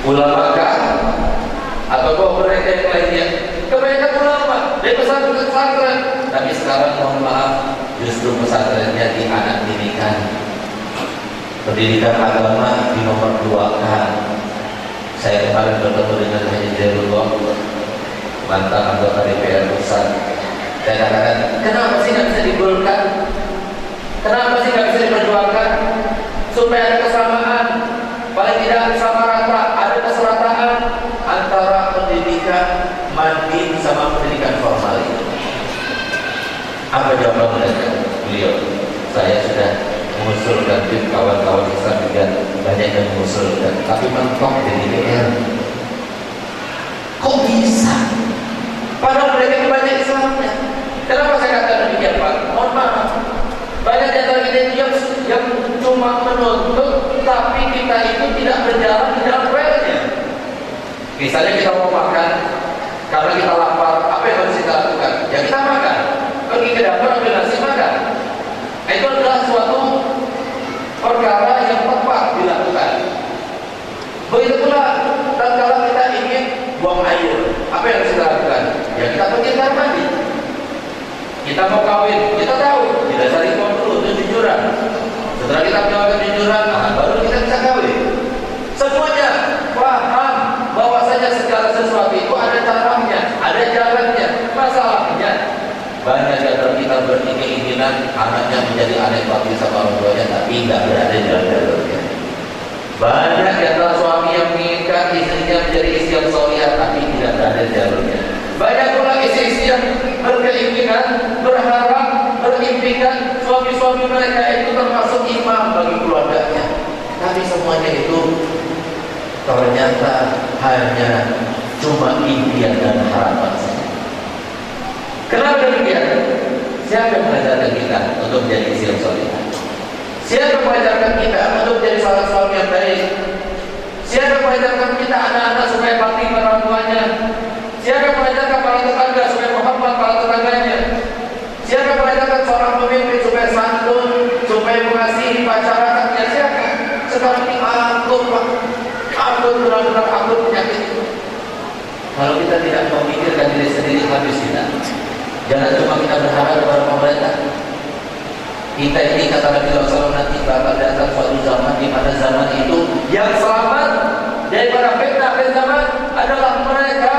Ulama kah? Atau mereka yang lainnya? Kebanyakan ulama dari pesantren. Tapi sekarang mohon maaf, justru pesantrennya dianak-dinikan. Pendidikan agama dinomor-2-kan. Saya kemarin bertemu dengan Haji Jairullah, mantan anggota DPR Pusat. Saya katakan, kenapa sih nggak bisa digolkan? Kenapa sih nggak bisa diperjuangkan? Supaya ada kesamaan, paling tidak sama rata, ada keserataan antara pendidikan mandi sama pendidikan formal itu. Apa jawaban mereka? Beliau, saya sudah mengusulkan, tim kawan-kawan Islam juga banyak yang mengusulkan, tapi mentok di DPR. Kok bisa? Padahal mereka banyak Islamnya. Kenapa saya katakan demikian Pak? Mohon maaf, banyak di antara kita itu yang cuma menuntut, tapi kita itu tidak berjalan di dalam relnya. Misalnya kita mau makan, karena kita lapar, apa yang harus kita lakukan? Ya kita makan, pergi ke dapur ambil nasi makan. Itu adalah suatu perkara yang tepat dilakukan. Begitu pula tatkala kita ingin buang air, apa yang harus kita lakukan? Ya kita pergi ke kamar mandi. Kita mau kawin, kita tahu tidak cari dulu itu jujuran. Setelah kita melakukan jujuran, baru kita bisa kawin. Semuanya paham bahwasanya segala sesuatu itu ada caranya, ada jalannya. Masalahnya banyak dari kita berkeinginan anaknya menjadi anak bakti sama orang tuanya, tapi tidak berada di dalam jalurnya. Banyak di antara suami yang menginginkan suami-suami mereka itu termasuk imam bagi keluarganya. Tapi semuanya itu ternyata hanya cuma impian dan harapan saja. Kenapa demikian? Siapa yang mengajarkan kita untuk menjadi istri yang solehah? Siapa yang mengajarkan kita untuk menjadi seorang suami yang baik? Siapa yang mengajarkan kita anak-anak supaya bakti pada orang tuanya? Siapa yang mengajarkan para tetangga supaya menghormat para tetangganya? Siapa yang mengajarkan seorang pemimpin supaya santun, supaya mengasihi masyarakatnya? Siapa? Sekarang ini akut benar-benar akut penyakit itu. Kalau kita tidak memikirkan diri sendiri, habis kita. Jangan cuma kita berharap kepada pemerintah. Kita ini kata Nabi SAW nanti bakal datang suatu zaman di mana zaman itu yang selamat daripada fitnah zaman adalah mereka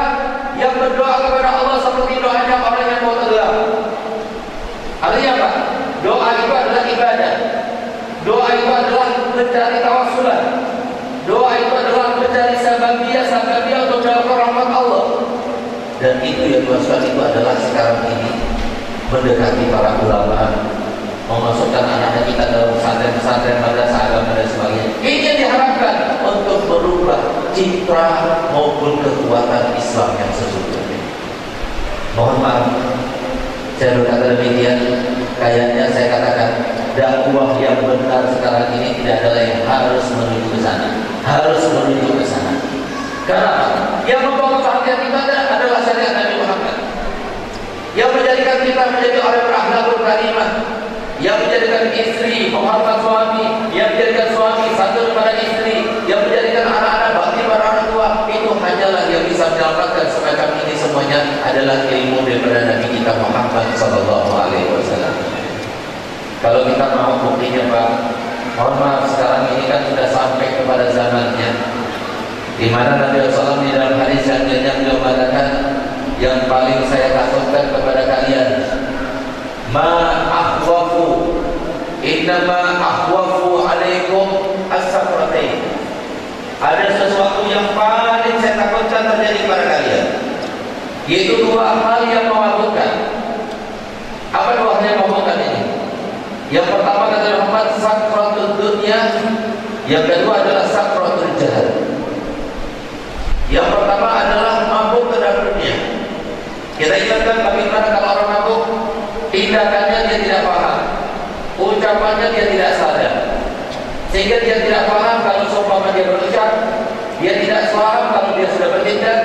yang berdoa kepada Allah seperti doanya orang yang mau tenggelam. Artinya apa? Doa itu adalah ibadah. Doa itu adalah mencari tawassulan. Doa itu adalah mencari sababiyah untuk mendapatkan rahmat Allah. Dan itu yang dimaksudkan itu adalah sekarang ini mendekati para ulama, memasukkan anak-anak kita dalam pesantren-pesantren, madrasah agama dan sebagainya. Ini yang diharapkan untuk merubah citra maupun kekuatan Islam yang sesungguhnya. Mohon maaf, saya berkata demikian. Kayaknya saya katakan dakwah yang benar sekarang ini tidak ada yang harus menuju ke sana, harus menuju ke sana. Karena yang membawa perhatian kita adalah syariat Nabi Muhammad, yang menjadikan kita menjadi orang berakhlakul karimah, yang menjadikan istri menghormat suami, yang menjadikan suami santun kepada istri, yang menjadikan anak-anak bakti pada orang tua. Itu hanyalah yang bisa menyelamatkan semacam ini semuanya adalah ilmu daripada Nabi kita Muhammad Sallallahu Alaihi Wasallam. Kalau kita mau buktinya Pak, mohon maaf sekarang ini kan sudah sampai kepada zamannya di mana Nabi SAW di dalam hadis yang beliau mengatakan, yang paling saya takutkan kepada kalian, ma akhwafu, innama akhwafu alaikum as-sakratain. Ada sesuatu yang paling saya takutkan terjadi pada kalian, yaitu dua hal yang memabukkan. Apa dua hal yang memabukkan ini? Yang pertama adalah Muhammad sakratul dunya, yang kedua adalah sakratul jahal. Yang pertama adalah mabuk terhadap dunia. Kita ingatkan bagaimana kalau orang mabuk, tindakannya dia tidak paham, ucapannya dia tidak sadar, sehingga dia tidak paham kalau seumpama dia berucap, dia tidak paham kalau dia sudah bertindak.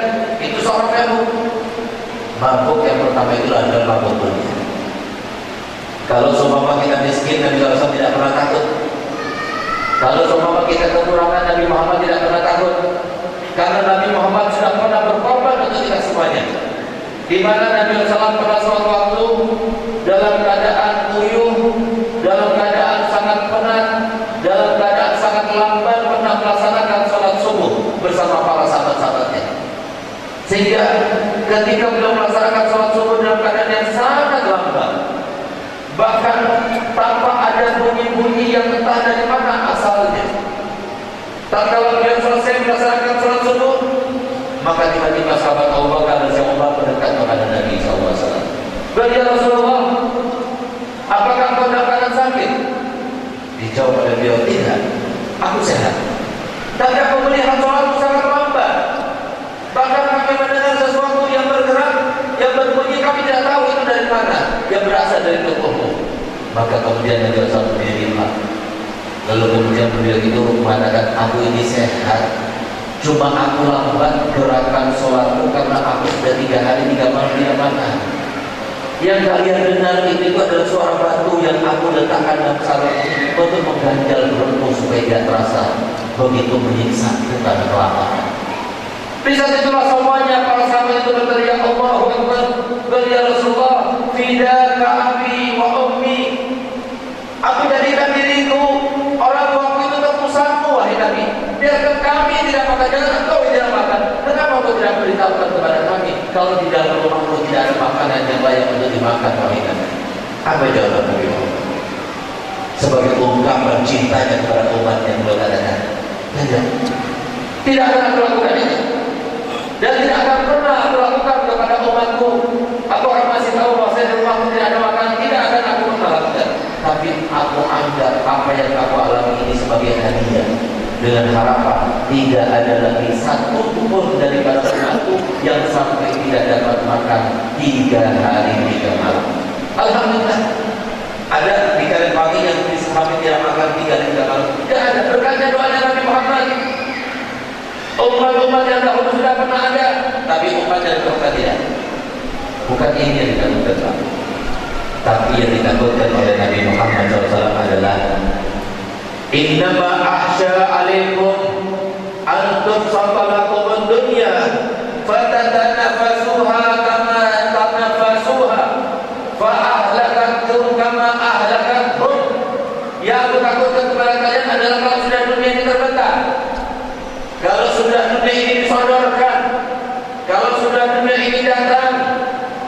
Itu seorang mabuk. Mabuk yang pertama itu adalah mabuk dunia. Kalau seumpama kita miskin, Nabi SAW tidak pernah takut. Kalau seumpama kita kekurangan, Nabi Muhammad tidak pernah takut. Karena Nabi Muhammad sudah pernah berkorban untuk kita semuanya. Di mana Nabi SAW pernah suatu waktu dalam keadaan uyuh, dalam keadaan sangat penat, dalam keadaan sangat lamban pernah melaksanakan sholat subuh bersama para sahabat-sahabatnya. Sehingga ketika beliau melaksanakan sholat subuh dalam keadaan yang sangat lamban, bahkan tanpa ada bunyi-bunyi yang entah dari mana asalnya. Tatkala beliau selesai melaksanakan sholat subuh, maka tiba-tiba sahabat Abu Bakar dan Umar mendekat kepada Nabi SAW. Ya Rasulullah, apakah engkau dalam keadaan sakit? Dijawab oleh beliau, tidak, aku sehat. Tapi aku melihat sholatmu sangat lambat. Bahkan kami mendengar sesuatu yang bergerak, yang berbunyi, kami tidak tahu itu dari mana, yang berasal dari tubuhmu. Maka kemudian Nabi SAW menerima. Lalu kemudian beliau itu mengatakan, aku ini sehat, cuma aku lambat gerakan sholatku karena aku sudah 3 hari 3 malam tidak makan. Yang kalian dengar itu adalah suara batu yang aku letakkan dalam sarung untuk mengganjal perutmu supaya tidak terasa begitu menyiksa karena kelaparan. Bisa itulah semuanya para sahabat itu berteriak, Allahu Akbar, ya Rasulullah, fidaka abi wa ummi. Aku jadikan diriku, orang tuaku itu tebusanmu, wahai Nabi. Biarkan kami tidak makan, jangan engkau tidak makan. Kenapa engkau tidak beritahukan kepada kami kalau di dalam rumahmu tidak ada makanan yang layak untuk dimakan, wahai Nabi? Apa jawaban Nabi Muhammad? Sebagai ungkapan cintanya kepada umat yang beliau katakan, tidak akan aku lakukan ini, dan tidak akan pernah aku lakukan kepada umatku. Aku akan masih tahu bahwa saya di rumahku tidak ada makanan, tidak akan aku pernah lakukan. Tapi Aku anggap apa yang kamu alami ini sebagai hadiah, dengan harapan tidak ada lagi satu pun daripada umatku yang sampai tidak dapat makan 3 hari 3 malam. Alhamdulillah. Ada di kalian pagi yang sampai tidak makan 3 hari 3 malam. Tidak ada. Berkatnya doanya Nabi Muhammad. Umat-umat yang dahulu sudah pernah ada, tapi umat yang kita tidak. Bukan ini yang ditakutkan, tapi yang ditakutkan oleh Nabi Muhammad SAW adalah innama ahsya alaikum an tubsata lakum ad-dunya fatatanafasuha kama tanafasuha fa ahlakatum kama ahlakathum. Yang aku takutkan kepada kalian adalah kalau sudah dunia ini terbentang, kalau sudah dunia ini disodorkan, kalau sudah dunia ini datang,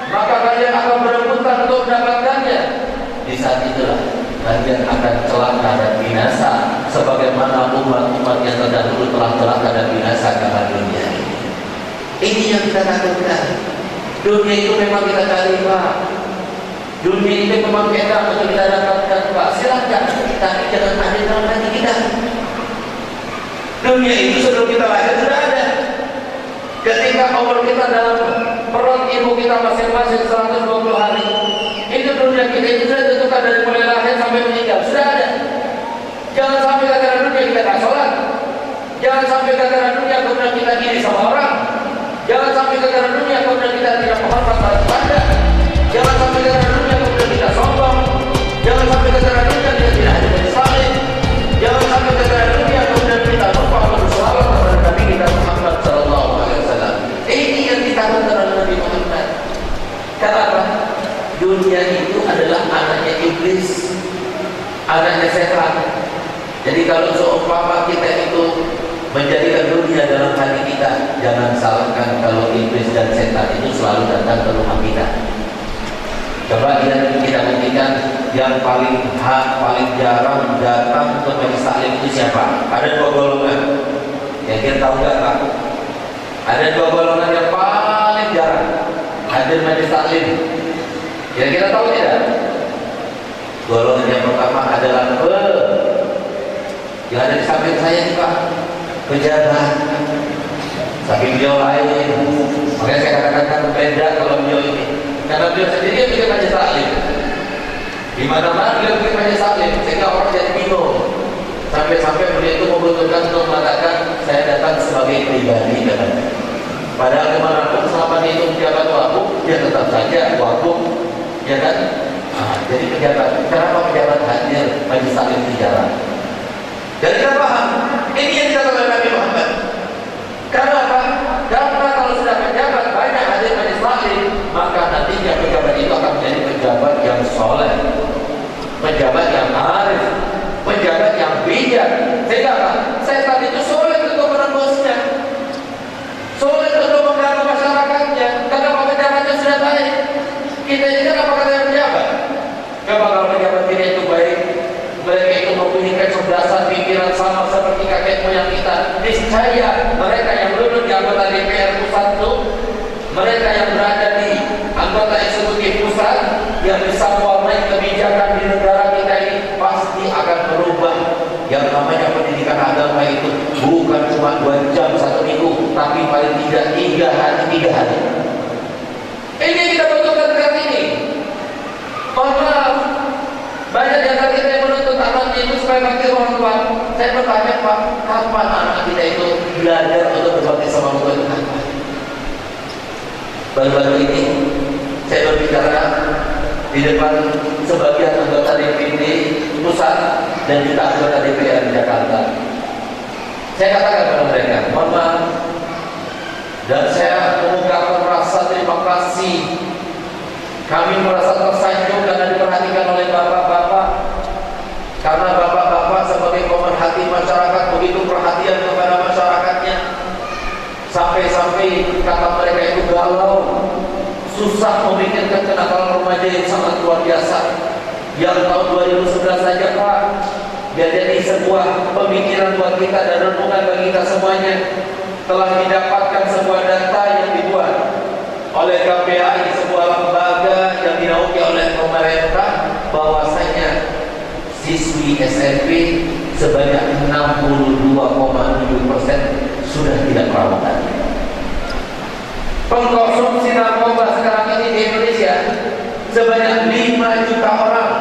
maka kalian akan berebutan untuk mendapatkannya. Di saat itulah kalian akan celaka dan binasa, sebagaimana umat-umat yang terdahulu telah celaka dan binasa karena dunia ini. Ini yang kita takutkan. Dunia itu memang kita cari, Pak. Dunia itu memang enak untuk kita dapatkan, Pak. Silakan, tapi jangan ada dalam hati kita. Dunia itu sebelum kita lahir sudah ada. Ketika umur kita dalam perut ibu kita masing-masing 120 hari, itu dunia kita itu sudah ditentukan dari mulai lahir sampai meninggal, sudah ada. Jangan sampai gara-gara dunia kita tak sholat, jangan sampai gara-gara dunia kemudian kita iri sama orang, jangan sampai gara-gara dunia kemudian kita tidak menghormat pada tetangga, jangan sampai gara-gara dunia kemudian kita sombong, jangan sampai gara-gara dunia kita tidak ada dari saling, jangan sampai gara-gara dunia kemudian kita lupa bersolawat kepada Nabi kita Muhammad Sallallahu Alaihi Wasallam. Ini yang ditakutkan oleh Nabi Muhammad. Kenapa? Dunia itu adalah anaknya iblis, anaknya setan. Jadi kalau seumpama kita itu menjadikan dunia dalam hati kita, jangan salahkan kalau iblis dan setan itu selalu datang ke rumah kita. Coba kita buktikan, yang paling jarang datang ke majelis taklim itu siapa? Ada 2 golongan. Yang kita tahu nggak, Pak? Ada 2 golongan yang paling jarang hadir majelis taklim. Yang kita tahu tidak? Golongan yang pertama adalah yang ada di samping saya nih, Pak, pejabat. Samping beliau lain. Makanya saya katakan beda kalau beliau ini, karena beliau sendiri yang bikin majelis taklim. Di mana-mana beliau bikin majelis taklim, sehingga orang jadi bingung. Sampai-sampai beliau itu membutuhkan untuk mengatakan saya datang sebagai pribadi, katanya. Padahal kemanapun selama dia itu pejabat wakuf, dia tetap saja wakuf, ya kan? Jadi pejabat, kenapa pejabat hadir majelis taklim di jalan? Dan kita paham, ini yang dikatakan oleh Nabi Muhammad. Karena apa? Karena kalau sudah pejabat banyak hadir majelis taklim, maka nantinya pejabat itu akan menjadi pejabat yang soleh, pejabat yang arif, pejabat yang bijak. Sehingga apa? Setan itu sulit untuk menembusnya, sulit untuk mengganggu masyarakatnya. Karena pejabatnya sudah baik. Kita ini kan apa kata pejabat? Coba kalau pejabat kita itu baik, mereka itu mempunyai kecerdasan pikiran sama seperti kakek moyang kita, niscaya mereka yang duduk di anggota DPR pusat itu, mereka yang berada di anggota eksekutif pusat yang bisa mewarnai kebijakan di negara kita ini pasti akan berubah. Yang namanya pendidikan agama itu bukan cuma 2 jam 1 minggu, tapi paling tidak 3 hari. Ini kita butuhkan saat ini. Mohon maaf, banyak di antara kita yang menuntut anaknya itu supaya bakti orang tua. Saya bertanya, Pak, kapan anak kita itu belajar untuk berbakti sama orang tua itu kapan? Baru-baru ini saya berbicara di depan sebagian anggota DPD pusat dan juga anggota DPR di Jakarta. Saya katakan kepada mereka, mohon maaf, dan saya mengungkapkan rasa terima kasih. Kami merasa tersanjung karena diperhatikan oleh bapak-bapak, karena bapak-bapak sebagai pemerhati masyarakat begitu perhatian kepada masyarakatnya. Sampai-sampai kata mereka itu galau, susah memikirkan kenakalan remaja yang sangat luar biasa. Yang tahun 2011 saja, Pak, dia jadi sebuah pemikiran buat kita dan renungan bagi kita semuanya. Telah didapatkan sebuah data yang dibuat oleh KPAI, sebuah lembaga yang dinaungi oleh pemerintah, bahwasanya siswi SMP sebanyak 62,7% sudah tidak perawatan. Pengkonsumsi narkoba sekarang ini di Indonesia sebanyak 5 juta orang,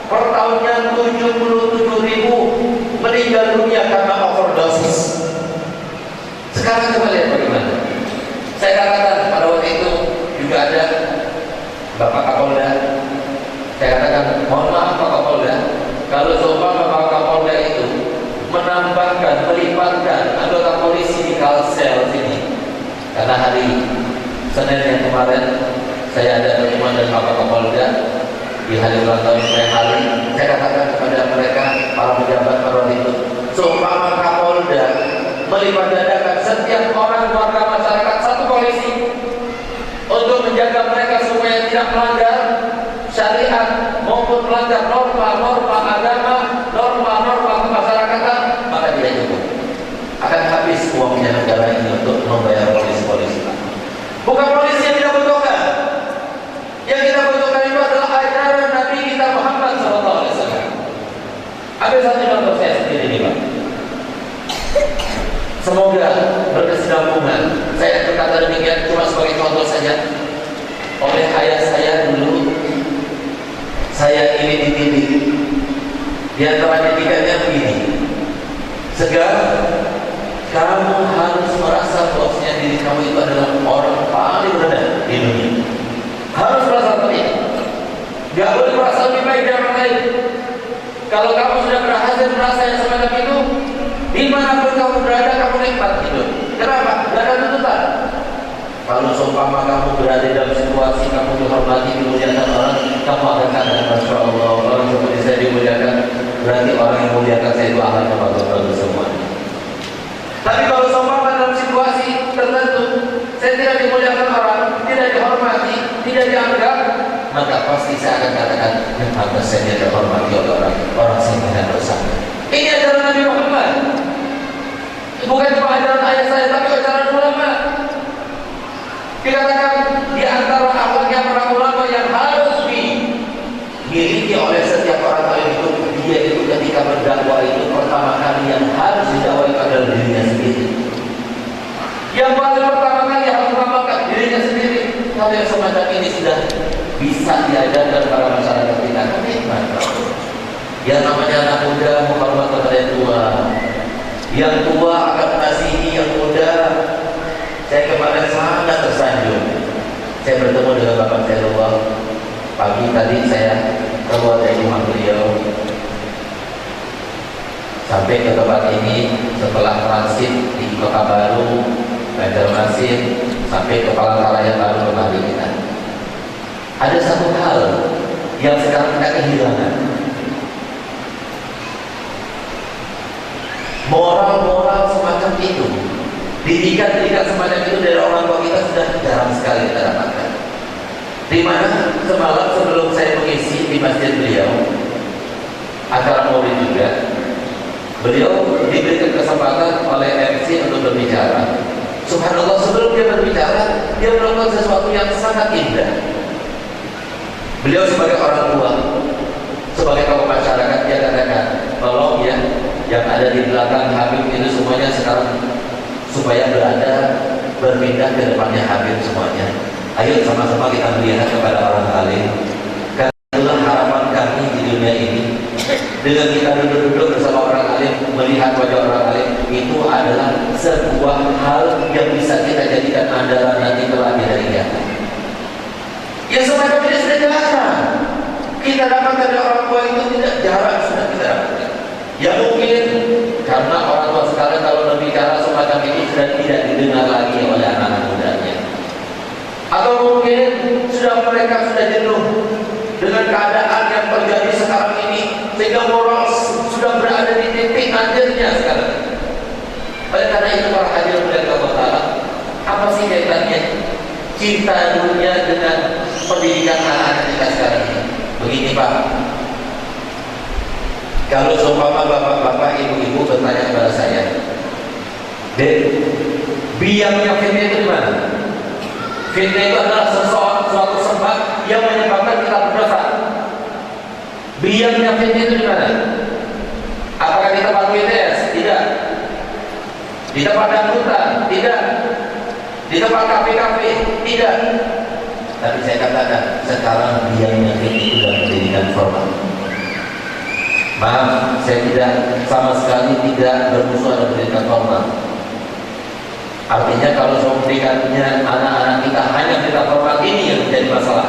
per tahunnya 77.000 meninggal dunia karena overdosis. Sekarang coba lihat bagaimana. Saya katakan pada waktu itu juga ada Bapak Kapolda. Saya katakan, mohon maaf Pak Kapolda, kalau seumpama Bapak Kapolda itu menambahkan, melipatkan anggota polisi di Kalsel sini, karena hari Senin yang kemarin saya ada pertemuan dengan Bapak Kapolda di hari ulang tahun saya katakan kepada mereka, para pejabat pada itu, seumpama Kapolda melipat gandakan setiap orang warga masyarakat satu polisi untuk menjaga mereka supaya tidak melanggar syariat maupun melanggar norma-norma agama, norma-norma kemasyarakatan, maka tidak cukup. Akan habis uangnya negara ini untuk membayar polisi-polisi. Bukan polisi yang kita butuhkan. Yang kita butuhkan itu adalah ajaran Nabi kita Muhammad SAW. Ambil satu contoh saya sendiri ini Pak. Semoga berkesinambungan. Saya berkata demikian cuma sebagai contoh saja. Oleh ayah saya dulu, saya ini dididik. Di antara didikannya begini, Segar, kamu harus merasa bahwasanya diri kamu itu adalah orang paling rendah di dunia. Harus merasa seperti itu. Gak boleh merasa lebih baik dari orang lain. Kalau kamu sudah berhasil merasa yang semacam itu, dimanapun kamu berada, kamu nikmat hidup. Kenapa? Gak ada tuntutan. Kalau seumpama kamu berada dalam situasi kamu dihormati, dimuliakan orang, kamu akan katakan, Masya Allah, orang seperti saya dimuliakan, berarti orang yang memuliakan saya itu akan bagus-bagus semuanya. Tapi kalau seumpama dalam situasi tertentu, saya tidak dimuliakan orang, tidak dihormati, tidak dianggap, maka pasti saya akan katakan, yang pantas saya tidak dihormati oleh orang saya tidak dosa. Ini ajaran Nabi Muhammad. Bukan cuma ajaran ayah saya, tapi ajaran ulama. Dikatakan di antara akhlaknya para ulama yang harus dimiliki oleh setiap orang alim itu, dia itu ketika berdakwah itu pertama kali yang harus didakwai adalah dirinya sendiri. Yang paling pertama kali harus mengamalkan dirinya sendiri. Kalau yang semacam ini sudah bisa diajarkan kepada masyarakat kita, nikmat. Yang namanya anak muda menghormati kepada yang tua. Yang tua akan mengasihi yang muda. Saya kemarin sangat tersanjung. Saya bertemu dengan Bapak Terullah. Pagi tadi saya keluar dari rumah beliau sampai ke tempat ini setelah transit di Kota Baru, Banjarmasin, sampai ke Palangkaraya baru kembali kita. Ada satu hal yang sekarang kita kehilangan. Moral-moral semacam itu, didikan semacam itu dari orang tua kita sudah jarang sekali kita dapatkan. Di mana semalam sebelum saya mengisi di masjid beliau acara maulid juga, beliau diberikan kesempatan oleh MC untuk berbicara. Subhanallah, sebelum dia berbicara, dia melakukan sesuatu yang sangat indah. Beliau sebagai orang tua, sebagai kaum masyarakat, dia katakan, tolong ya, yang ada di belakang Habib itu semuanya sekarang supaya berpindah ke depannya Habib semuanya. Ayo sama-sama kita melihat kepada orang alim. Karena itulah harapan kami di dunia ini. Dengan kita duduk-duduk bersama orang alim, melihat wajah orang alim, itu adalah sebuah hal yang bisa kita jadikan andalan nanti kelak di hari kiamat. Ya semacam ini sudah jarang kita dapatkan dari orang tua, itu tidak jarang sudah kita dapatkan. Ya mungkin karena orang tua sekarang kalau berbicara semacam itu sudah tidak didengar lagi oleh anak-anak mudanya. Atau mungkin mereka sudah jenuh dengan keadaan yang terjadi sekarang ini, sehingga moral sudah berada di titik akhirnya sekarang. Oleh karena itu para hadirin dari Allah Ta'ala, apa sih kaitannya cinta dunia dengan pendidikan anak-anak kita sekarang ini? Begini Pak, kalau seumpama bapak-bapak, ibu-ibu bertanya kepada saya, Dek, biangnya fitnah itu di mana? Fitnah itu adalah suatu sebab yang menyebabkan kita berdosa. Biangnya fitnah itu di mana? Apakah di tempat BTS? Tidak. Di tempat dangdutan? Tidak. Di tempat kafe-kafe? Tidak. Tapi saya katakan sekarang biangnya fitnah itu dalam pendidikan formal. Maaf, saya tidak sama sekali tidak bermusuhan dengan pendidikan formal. Artinya kalau pendidikannya anak-anak kita hanya pendidikan formal, ini yang menjadi masalah.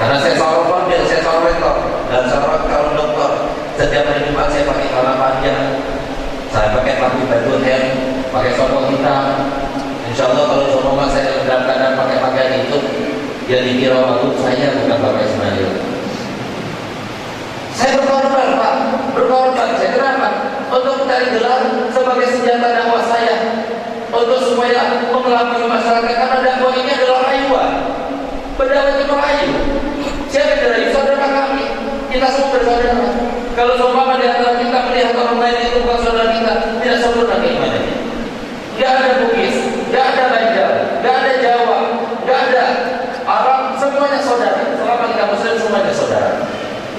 Karena saya seorang konsil, saya seorang rektor, dan seorang calon doktor. Setiap hari Jumat saya pakai celana panjang, saya pakai baju hem, pakai songkok hitam. Insya Allah kalau semua saya dalam keadaan pakai pakaian itu, yang dikira waktu saya bukan Bapak Ismail. Saya berkorban, Pak, berkorban. Saya kenapa? Untuk mencari gelar sebagai senjata dakwah saya, untuk supaya mengelabui masyarakat, karena dakwah ini adalah rayuan. Berdakwah itu merayu. Siapa yang merayu? Saudara kami. Kita semua bersaudara. Kalau seumpama di antara kita melihat orang lain itu bukan saudara kita, tidak sempurna keimanannya. Tidak ada Bugis, tidak ada Banjar, tidak ada Jawa, tidak ada Arab, semuanya saudara. Selama kita Muslim semuanya saudara.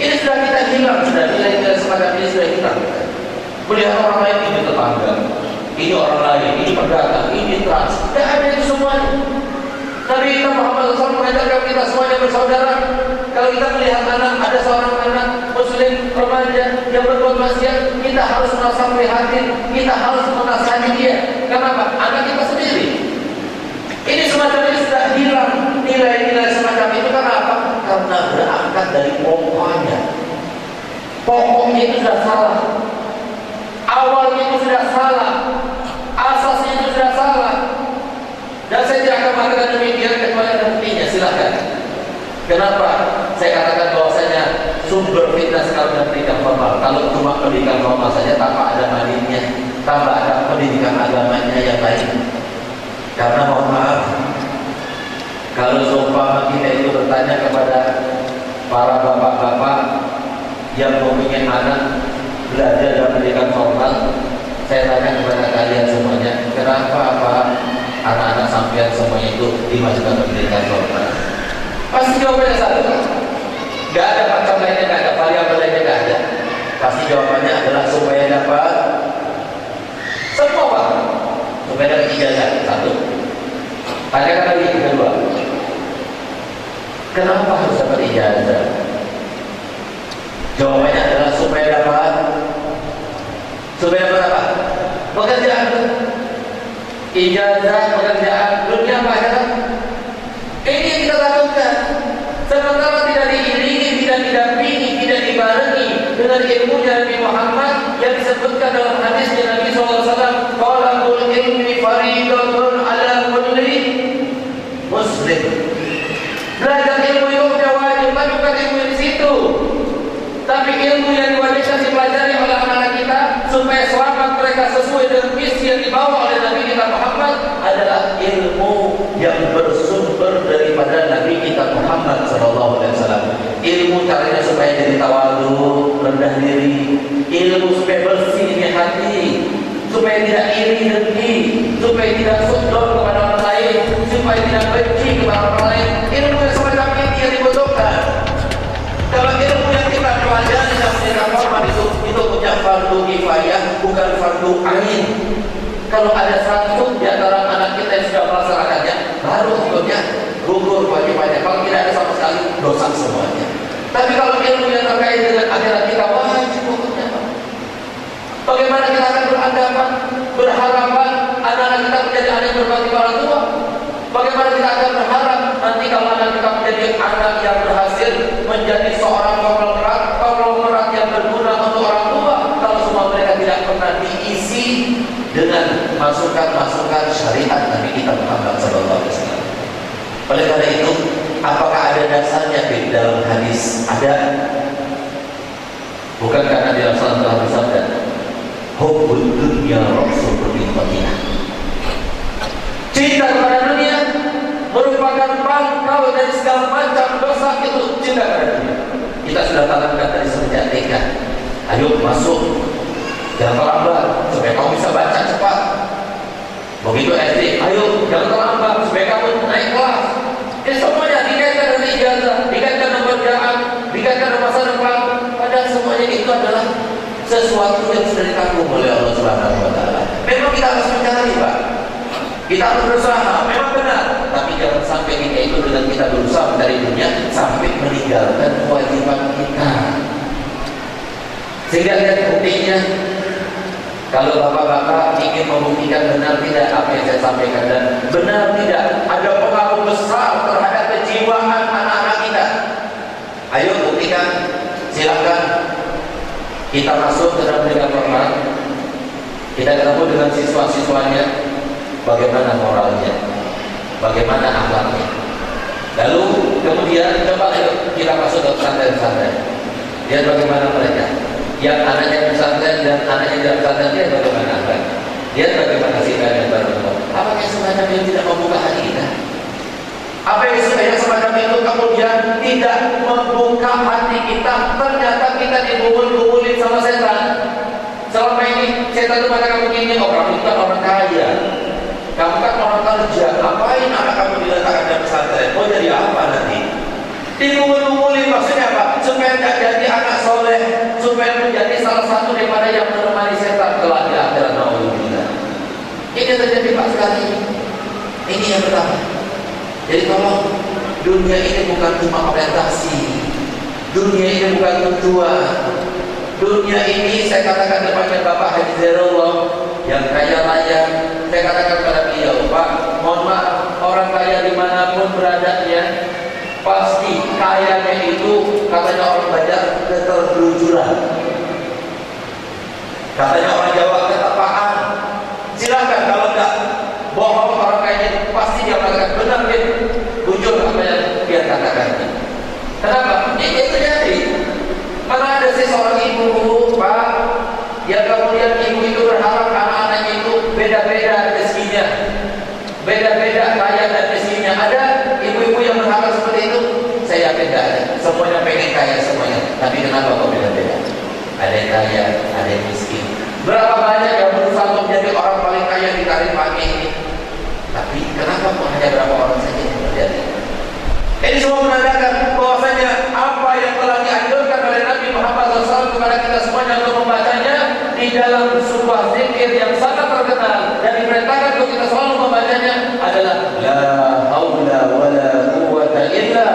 Ini sudah kita hilang, sudah nilai-nilai semacam ini sudah hilang. Melihat orang lain ini tetangga, ini orang lain, ini pedagang, ini trans, tidak ada itu semuanya. Nabi kita Muhammad SAW mengajarkan kita semuanya bersaudara. Kalau kita melihat anak, ada seorang anak Muslim remaja yang berbuat maksiat, kita harus merasa prihatin, kita harus menasihati dia. Kenapa? Anak kita sendiri. Ini semacam ini sudah hilang nilai-nilai semacam itu. Karena apa? Karena berangkat dari pokoknya. Pokoknya itu sudah salah. Awalnya itu sudah salah. Asasnya itu sudah salah. Dan saya tidak akan mengatakan demikian kecuali ada buktinya, silahkan. Kenapa? Saya katakan bahwasanya sumber fitnah sekarang dan pendidikan formal. Kalau cuma pendidikan formal saja tanpa ada mandinya, tanpa ada pendidikan agamanya yang lain. Karena mohon maaf, kalau seumpama kita itu bertanya kepada para bapak-bapak yang mempunyai anak belajar dalam pendidikan formal, saya tanya kepada kalian semuanya, kenapa anak-anak sampean semuanya itu dimasukkan ke pendidikan formal? Pasti jawabannya satu, gak ada macam lainnya, gak ada variabel lainnya, gak ada. Pasti jawabannya adalah supaya dapat semua Pak, supaya dapat ijazah. Satu. Tanyakan lagi yang kedua, kenapa harus dapat ijazah? Jawabannya adalah supaya dapat apa? Pekerjaan. Ijazah, pekerjaan, dunia akhirat. Ini yang kita lakukan. Sementara tidak diiringi, tidak didampingi, tidak dibarengi dengan ilmu Nabi Muhammad yang disebutkan dalam hadisnya Nabi SAW. Talabul ilmi faridatun ala kulli muslim. Belajar ilmu itu wajib, bukan ilmu di situ. Tapi ilmu yang diwajibkan dipelajari oleh anak-anak kita supaya selamat mereka sesuai dengan misi yang dibawa oleh Nabi kita Muhammad adalah ilmu yang bersumber daripada Nabi kita Muhammad SAW. Ilmu caranya supaya jadi tawadu, rendah diri, ilmu supaya bersih di hati, supaya tidak iri dengki, supaya tidak sudon kepada orang lain, supaya tidak benci kepada orang lain. Ilmu yang semacam ini yang dibutuhkan. Kalau ilmu yang kita pelajari dalam pendidikan formal itu punya fardu kifayah, bukan fardu ain. Kalau ada satu di antara anak kita yang sudah melaksanakannya, baru hukumnya gugur kewajibannya. Kalau tidak ada sama sekali, dosa semuanya. Tapi kalau ilmu yang terkait dengan akhirat kita, wajib hukumnya. Bagaimana kita akan beranggapan, berharapan anak-anak kita menjadi anak yang berbakti pada orang tua? Bagaimana kita akan berharap nanti kalau anak kita menjadi anak yang berhasil menjadi seorang konglomerat yang berguna untuk orang tua, kalau semua mereka tidak pernah diisi dengan masukan-masukan syariat Nabi kita Muhammad SAW. Oleh karena itu, apakah ada dasarnya di dalam hadis? Ada. Bukan karena di dalam salah bersabda, hubbud dunya ra'sul kulli khati'ah. Cinta kepada dunia merupakan pangkal dari segala macam dosa. Itu cinta kepada dunia. Kita sudah tanamkan dari semenjak TK. Ayo masuk, jangan terlambat supaya kamu bisa baca cepat. Begitu SD, ayo jangan terlambat supaya kamu naik kelas. Ini semuanya dikaitkan dengan ijazah, dikaitkan dengan pekerjaan, dikaitkan dengan masa depan, adalah sesuatu yang sudah ditanggung oleh Allah Subhanahu wa taala. Memang kita harus mencari, Pak. Kita harus berusaha, memang benar. Tapi jangan sampai kita itu dengan kita berusaha mencari dunia sampai meninggalkan kewajiban kita. Sehingga lihat buktinya. Kalau bapak-bapak ingin membuktikan benar tidak apa yang saya sampaikan dan benar tidak ada pengaruh besar terhadap kejiwaan anak-anak kita, ayo buktikan. Silakan kita masuk ke dalam bidang formal, kita ketemu dengan siswa-siswanya, bagaimana moralnya, bagaimana akhlaknya. Lalu kemudian coba kita masuk ke pesantren-pesantren, lihat bagaimana mereka. Yang anaknya pesantren dan anaknya tidak pesantren, lihat bagaimana akhlak, lihat bagaimana sikap dan berlaku. Apakah semacam itu tidak membuka hati kita? Apa yang semacam itu kemudian tidak membuka hati kita? Ternyata kita dibubul-bubulin sama setan. Selama ini setan itu mengatakan begini, oh kamu kan orang kaya, kamu kan orang kerja, ngapain anak kamu diletakkan dalam pesantren? Mau jadi apa nanti? Dibubul-bubulin maksudnya apa? Supaya tidak jadi anak soleh, supaya menjadi salah satu daripada yang menemani setan kelak di akhirat. Alhamdulillah. Ini terjadi Pak sekali. Ini yang pertama. Jadi tolong, dunia ini bukan cuma orientasi, dunia ini bukan tujuan. Dunia ini saya katakan kepada Bapak Haji Zairullah yang kaya raya, saya katakan kepada beliau, Pak, mohon maaf, orang kaya dimanapun beradanya, pasti kayanya itu katanya orang Banjar ketergelujuran, katanya orang Jawa ketepaan. Silakan kalau enggak bohong orang kayaknya pasti dia mengatakan benar dia jujur apa yang dia katakan. Kenapa? Ini terjadi karena ada seseorang ibu, Pak, yang kemudian ibu itu berharap anak-anaknya itu beda-beda rezekinya, beda-beda kaya dan miskinnya. Ada ibu-ibu yang berharap seperti itu? Saya yakin tidak ada. Semuanya pengen kaya semuanya. Tapi kenapa kok beda-beda? Ada yang kaya, ada yang miskin. Berapa banyak yang berusaha untuk menjadi orang paling kaya di Karim pagi ini? Tapi kenapa kok hanya berapa orang saja yang terjadi? Ini semua menandakan bahwasanya apa yang telah dianjurkan oleh Nabi Muhammad SAW kepada kita semuanya untuk membacanya di dalam sebuah zikir yang sangat terkenal dan diperintahkan untuk kita selalu membacanya adalah La haula wa la quwwata illa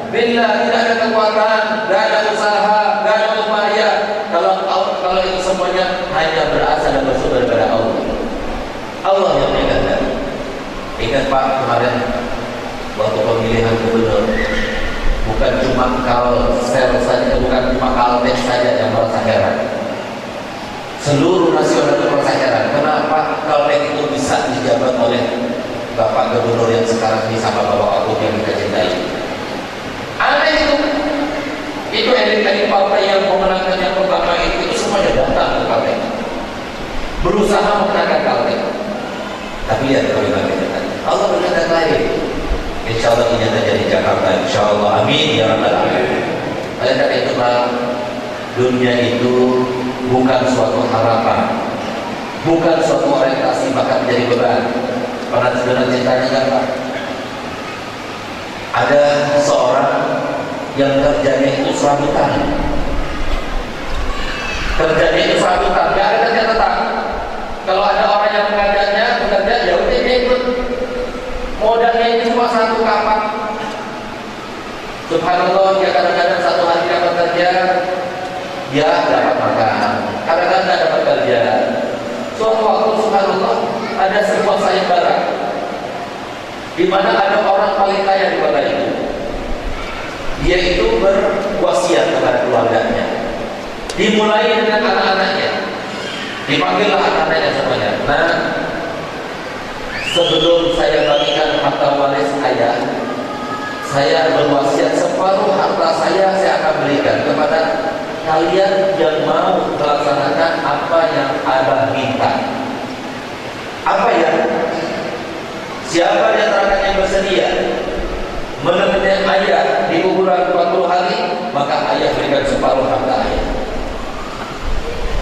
billah. Tidak ada kekuatan, tidak ada usaha, tidak ada upaya kalau itu semuanya hanya berasal dan bersumber dari Allah. Allah yang mengingatkan. Ingat Pak, kemarin waktu pemilihan gubernur, bukan cuma Kalsel saja, bukan cuma Kalteng saja yang merasa heran. Seluruh nasional itu merasa heran. Kenapa Kalteng itu bisa dijabat oleh Bapak Gubernur yang sekarang ini sama Bapak Wakub yang kita cintai? Aneh itu. Itu elit-elit partai yang memenangkan yang pertama itu semuanya datang ke Kalteng, berusaha memenangkan Kalteng. Tapi lihat bagaimana kita. Allah berkata lain. Insya Allah ini terjadi di Jakarta. Insya Allah, amin ya rabbal alamin. Oleh karena itu Pak, dunia itu bukan suatu harapan, bukan suatu orientasi, bahkan menjadi beban. Pernah dengar ceritanya kan Pak? Ada seorang yang kerjanya itu serabutan. Kerjanya itu serabutan, gak ada kerja tetap. Kalau ada orang yang mengajaknya bekerja, ya udah dia ikut. Modalnya ini cuma satu kapak. Subhanallah, dia kadang-kadang satu hari dapat kerja, dia dapat makan. Kadang-kadang tidak dapat kerja. Suatu waktu subhanallah ada sebuah sayembara di mana ada orang paling kaya di kota itu. Dia itu berwasiat kepada keluarganya. Dimulai dengan anak-anaknya. Dipanggillah anak-anaknya semuanya. Nah, sebelum saya bagikan harta waris ayah, saya berwasiat separuh harta saya akan berikan kepada kalian yang mau melaksanakan apa yang Abah minta. Apa ya? Siapa di antara yang bersedia menemani ayah di kuburan 40 hari, maka ayah berikan separuh harta ayah.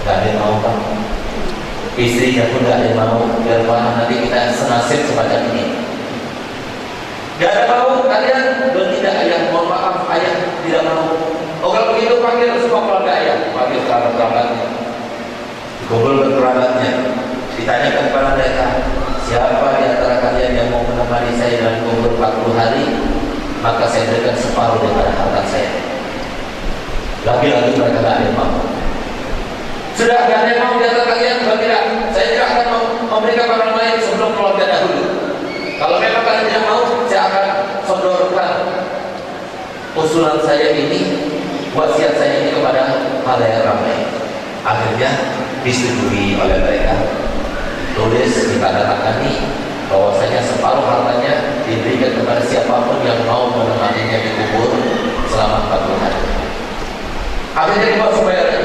Gak ada yang mau Pak. Istrinya pun gak ada yang mau. Biar nanti kita senasib semacam ini. Gak ada mau kalian. Dan tidak ayah, mohon maaf ayah tidak mau. Oh kalau begitu panggil semua keluarga ayah, panggil kerabat-kerabatnya, kumpul kerabatnya, ditanyakan kepada mereka, siapa di antara kalian yang mau menemani saya dalam kubur 40 hari, maka saya berikan separuh daripada harta saya. Lagi-lagi mereka tidak ada yang mau. Sudah tidak ada yang mau di antara kalian, tidak. Saya tidak akan memberikan orang lain sebelum keluarga dahulu. Kalau memang kalian tidak mau, saya akan sodorkan usulan saya ini, wasiat saya ini kepada halayak ramai. Akhirnya disetujui oleh mereka. Tulis ditandatangani bahwasanya separuh hartanya diberikan kepada siapapun yang mau menemaninya di kubur selama 40 hari. Akhirnya dibuat sembahyang.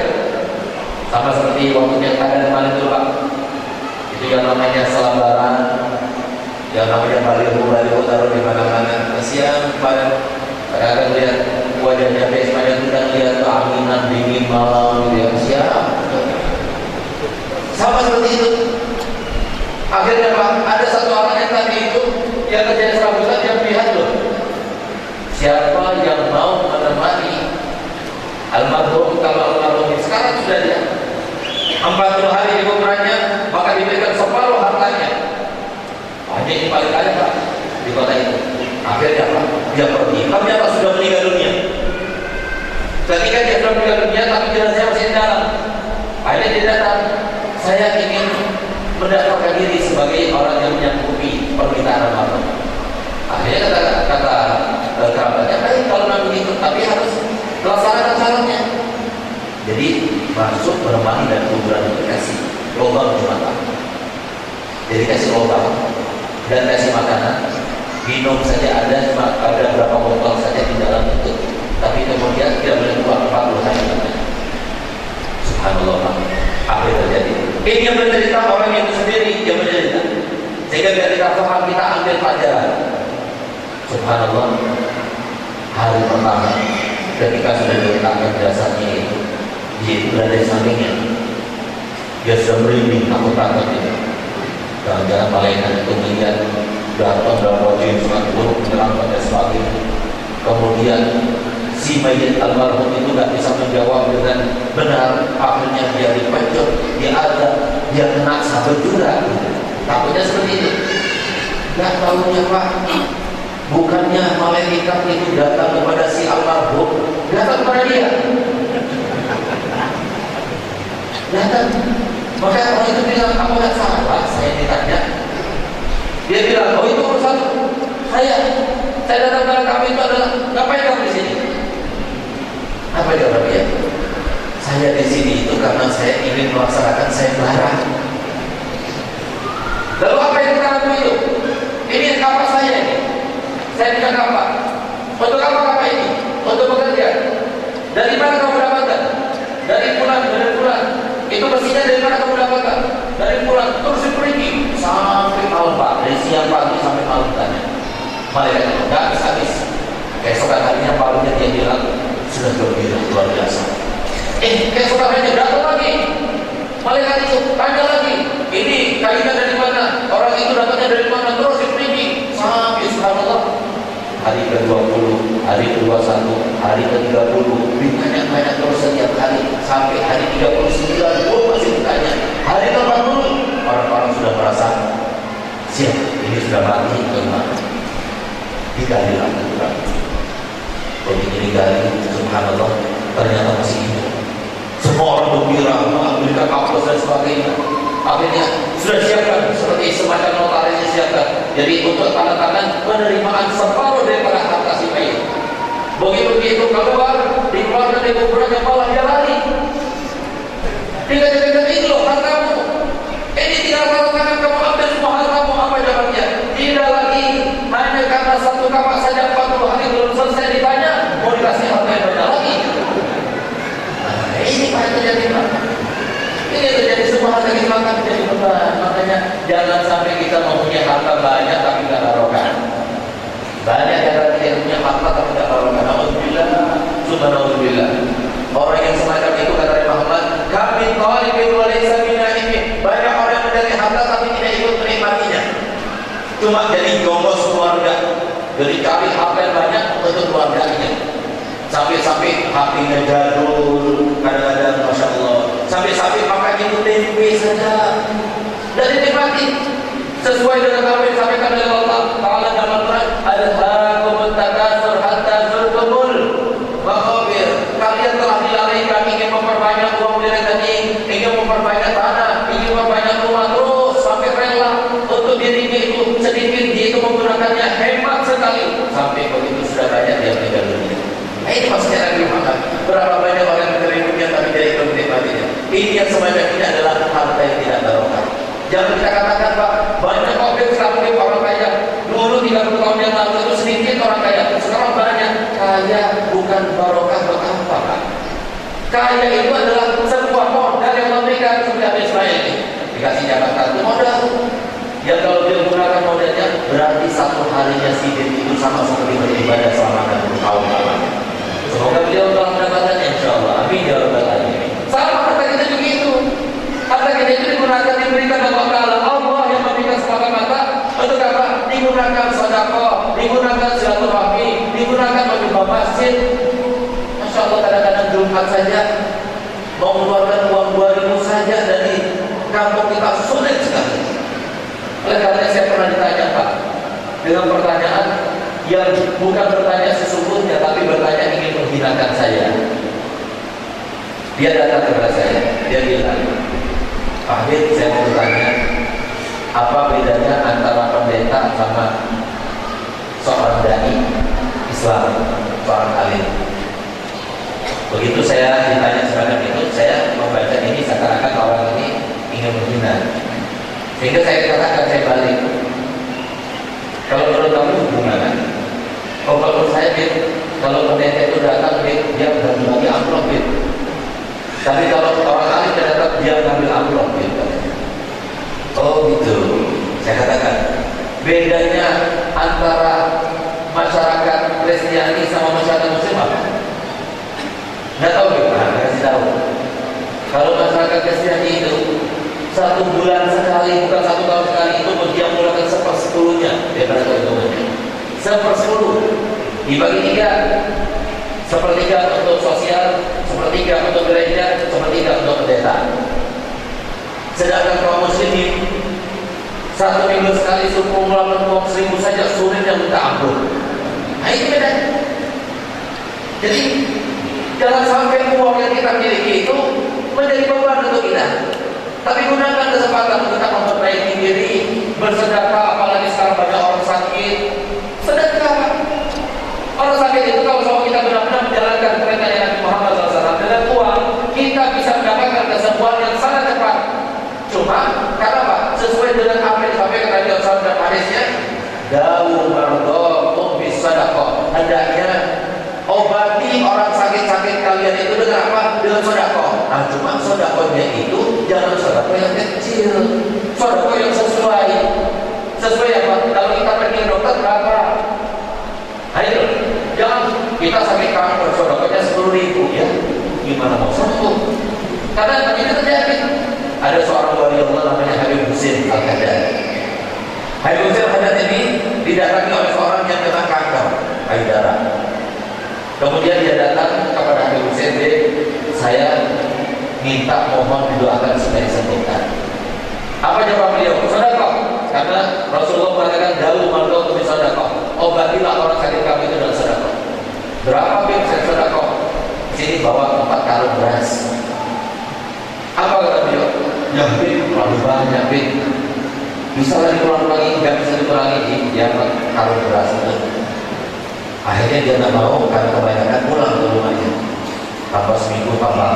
Sama seperti waktu yang ada kemarin itu Pak. Itu yang namanya selebaran, yang namanya baliho taruh di mana-mana. Kasihan pada kadang-kadang lihat wajahnya Ismail kita lihat keanginan dingin malam gitu ya, kasihan. Sama seperti itu. Akhirnya Pak, ada satu orang yang tadi itu yang kerja serabutan yang melihat loh, siapa yang mau menemani almarhum, kalau almarhum sekarang sudah dia 40 hari di kuburannya, maka diberikan separuh hartanya. Ini paling kaya Pak di kota itu. Akhirnya Pak, dia pergi. Ternyata sudah meninggal dunia. Ketika dia sudah meninggal dunia, tapi jenazahnya masih di dalam. Akhirnya dia datang, saya ingin mendaftarkan diri sebagai orang yang menyanggupi permintaan almarhum. Akhirnya kata kerabatnya, baik kalau memang begitu, tapi harus laksanakan syaratnya. Jadi masuk menemani dan kuburan itu kasih lubang jumatan. Jadi kasih lubang dan kasih makanan, minum saja ada berapa botol saja di dalam itu. Tapi kemudian tidak boleh keluar 40 hari. Subhanallah, apa yang terjadi? Ini yang mencerita orang itu sendiri yang mencerita. Sehingga dari kita kita ambil pelajaran. Subhanallah, hari pertama ketika sudah diletakkan jasadnya itu, dia berada di sampingnya, dia sudah merinding, takut-takut itu. Jangan-jangan malaikat itu melihat datang dalam wajah yang sangat buruk, menyerangkan dan sebagainya. Kemudian si mayit almarhum itu tidak bisa menjawab dengan benar. Akhirnya dia dipecut, dia ada, dia kena sabit juga. Takutnya seperti itu. Tidak tahunya Pak, bukannya malaikat itu datang kepada si almarhum, datang kepada dia. Datang. Maka orang itu bilang, kamu tidak salah. Saya ditanya. Dia bilang, oh itu urusan saya datang kepada kamu itu adalah, ngapain kamu di sini? Apa jawab dia? Saya di sini itu karena saya ingin melaksanakan sayembara. Lalu apa yang kamu itu? Ini kapas saya ini. Saya punya kapas. Untuk apa ini? Untuk bekerja. Dari mana kamu dapatkan? Dari bulan. Itu bersihnya dari mana kamu dapatkan? Dari bulan. Terus pergi sampai malam Pak. Dari siang pagi sampai malam tanya. Malaikat itu nggak habis. Keesokan harinya parunya dia bilang sudah gembira luar biasa. Keesokan harinya datang lagi. Malaikat itu tanya lagi. Ini kayunya dari mana? Orang itu dapatnya dari mana? Terus pergi sampai subhanallah. Hari ke-20, hari ke-21, hari ke-30 ditanya terus setiap hari sampai hari 39 masih ditanya. Hari ke-40 orang-orang sudah merasa siap, ini sudah mati kemana? Digali lagi begitu digali, subhanallah ternyata masih hidup. Semua orang gembira memberikan aplaus dan sebagainya. Akhirnya sudah siapkan seperti semacam notarisnya siapkan. Jadi untuk tanda tangan penerimaan separuh daripada harta si mayit. Begitu keluar, dikeluarkan dari kuburannya malah dia lari. Dikatakan itu loh hartamu. Ini tinggal tanda tangan kamu ambil semua hartamu, apa jawabnya? Tidak lagi, hanya karena satu kapak saja 40 hari belum selesai ditanya, mau dikasih harta yang banyak lagi. Nah, ini apa yang terjadi Pak? Ini terjadi semua harta kita makan menjadi beban. Makanya jangan sampai kita mempunyai harta banyak tapi tidak barokah. Banyak yang kita punya harta tapi tidak barokah. Alhamdulillah, subhanallah. Orang yang semacam itu kata Imam Muhammad, kami talibin wa laysa binaimin. Banyak orang yang mencari harta tapi tidak ikut menikmatinya. Cuma jadi gomos keluarga. Jadi cari harta yang banyak untuk keluarganya. Sampai-sampai HP-nya jadul, kadang-kadang Masya Allah. Sampai-sampai makanya itu tempe saja. Dan dinikmati sesuai dengan apa yang disampaikan oleh Allah Ta'ala dalam Al-Quran. Alhaakumut takasur hatta zurtumul maqabir. Kalian telah dilalaikan ingin memperbanyak uang di rekening, ingin memperbanyak tanah, ingin memperbanyak rumah, terus sampai rela untuk dirinya itu sedikit dia itu menggunakannya hemat sekali sampai begitu sudah banyak dia meninggal dunia. Nah, ini maksudnya lagi makan. Berapa banyak orang yang menerimanya tapi tidak ikut menikmatinya. Ini yang semacam ini adalah harta yang tidak barokah. Jangan kita katakan Pak, banyak orang sekarang orang kaya. Dulu 30 tahun yang lalu itu sedikit orang kaya, sekarang banyak. Kaya bukan barokah buat apa Pak? Kaya itu adalah sebuah modal yang memberikan sudah Ismail ini. Dikasih jabatan itu modal. Ya kalau dia menggunakan modalnya berarti satu harinya sidin itu sama seperti beribadah selama 60 tahun lamanya. Semoga beliau telah mendapatannya insyaallah. Amin ya rabbal alamin. Sama harta kita juga itu. Harta kita itu digunakan diberikan Allah Ta'ala. Allah yang memberikan semata-mata untuk apa? Digunakan sedekah, digunakan silaturahmi, digunakan menjual masjid. Masya Allah kadang-kadang Jumat saja mau mengeluarkan uang 2.000 saja dari kampung kita sulit sekali. Oleh karena saya pernah ditanya Pak dengan pertanyaan yang bukan bertanya sesungguhnya tapi bertanya ingin menghinakan saya. Dia datang kepada saya, dia bilang, Pak Habib, saya mau bertanya, apa bedanya antara pendeta sama seorang dai Islam, seorang alim? Begitu saya ditanya semacam itu, saya membaca ini seakan-akan orang ini ingin menghina. Sehingga saya katakan, saya balik. Kalau menurut kamu hubungan, kalau menurut saya, kalau pendeta itu datang, dia bagi amplop, tapi kalau orang alim datang, dia ngambil amplop, Oh gitu. Saya katakan, bedanya antara masyarakat Kristiani sama masyarakat Muslim apa? Nggak tahu gimana, kasih tahu. Kalau masyarakat Kristiani itu 1 bulan sekali, bukan 1 tahun sekali itu dia mulakan 1/10-nya daripada keuntungannya. 1/10 dibagi 3, 1/3 untuk sosial, 1/3 untuk gereja, 1/3 untuk pendeta. Sedangkan kaum muslimin 1 minggu sekali suku mengeluarkan uang 1.000 saja sulitnya minta ampun. Nah ini bedanya. Jadi jangan sampai uang yang kita miliki itu menjadi beban untuk kita. Tapi gunakan kesempatan kita memperbaiki diri, bersedekah, apalagi sekarang banyak orang sakit. Sedekah. Orang sakit itu kalau sama kita benar-benar menjalankan perintah Nabi Muhammad SAW dengan uang, kita bisa mendapatkan kesembuhan yang sangat cepat. Cuma karena apa? Sesuai dengan apa yang disampaikan Nabi SAW dalam hadisnya, dawu mardokum bis sadaqah. Hendaknya obati orang sakit-sakit kalian itu dengan apa? Dengan sedekah. Nah, cuma sedekahnya itu jangan sedekah yang kecil, sedekah yang sesuai. Sesuai apa? Kalau kita pergi ke dokter berapa? Ayo, jangan kita sakit kanker sedekahnya 10.000 ya. Gimana mau sembuh? Karena ini terjadi. Ada seorang wali Allah namanya Habib Husin Al-Haddad. Habib Husin Al-Haddad ini didatangi oleh seorang yang kena kanker payudara. Kemudian dia datang kepada Habib Husin, saya minta mohon didoakan supaya disembuhkan. Apa jawab beliau? Sedekah. Karena Rasulullah mengatakan dawu mardokum bis sadaqah. Obatilah orang sakit kamu itu dengan sedekah. Berapa Habib saya sedekah? Sini bawa 4 karung beras. Apa kata beliau? Ya Habib, terlalu banyak Habib. Bisa lagi kurang-kurangi, nggak bisa dikurangi. Dia karung beras itu. Akhirnya dia tak mau karena kebanyakan pulang ke rumahnya. Tambah seminggu, tambah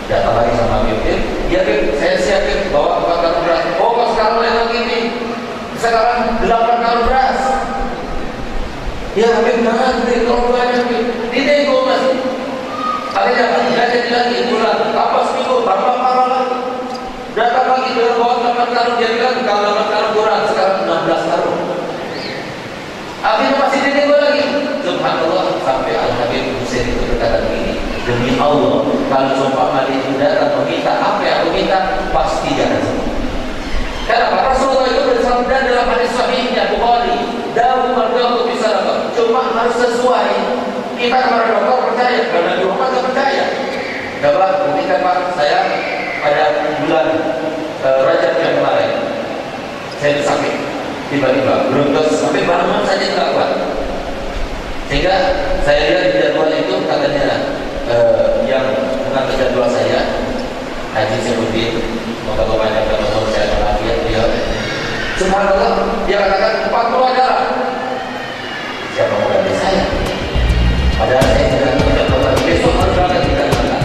datang lagi sama Habib. Ya Habib, saya siapin bawa 4 karung beras. Oh kok sekarang lain lagi nih? Sekarang 8 karung beras. Ya Habib, jangan beri terlalu banyak Habib. Dinego masih. Akhirnya nggak jadi lagi pulang. Tambah seminggu, tambah parah lagi. Datang lagi dengan bawa 8 karung. Dia bilang kalau 8 karung kurang, sekarang 16 karung. Akhirnya masih dinego lagi. Subhanallah, sampai Al-Habib Husin itu berkata begini, demi Allah, kalau seumpama dia datang meminta apa yang aku minta, pasti jangan sembuh. Kenapa? Rasulullah itu bersabda dalam hadis sahihnya Bukhari, dawu mardokum bis sadaqah. Cuma harus sesuai. Kita kepada dokter percaya, karena di rumah nggak percaya. Gak Pak, buktikan Pak, saya pada bulan Rajab yang kemarin saya itu sakit, tiba-tiba beruntung sampai bangun saja tidak kuat. Sehingga saya lihat di jadwal itu katanya yang mengatur jadwal saya Haji Sebutin, semoga banyak dan umur saya walafiat beliau. Subhanallah, dia katakan 40 adalah siapa mau ganti saya? Padahal saya tidak tahu besok harus berangkat di Kalimantan.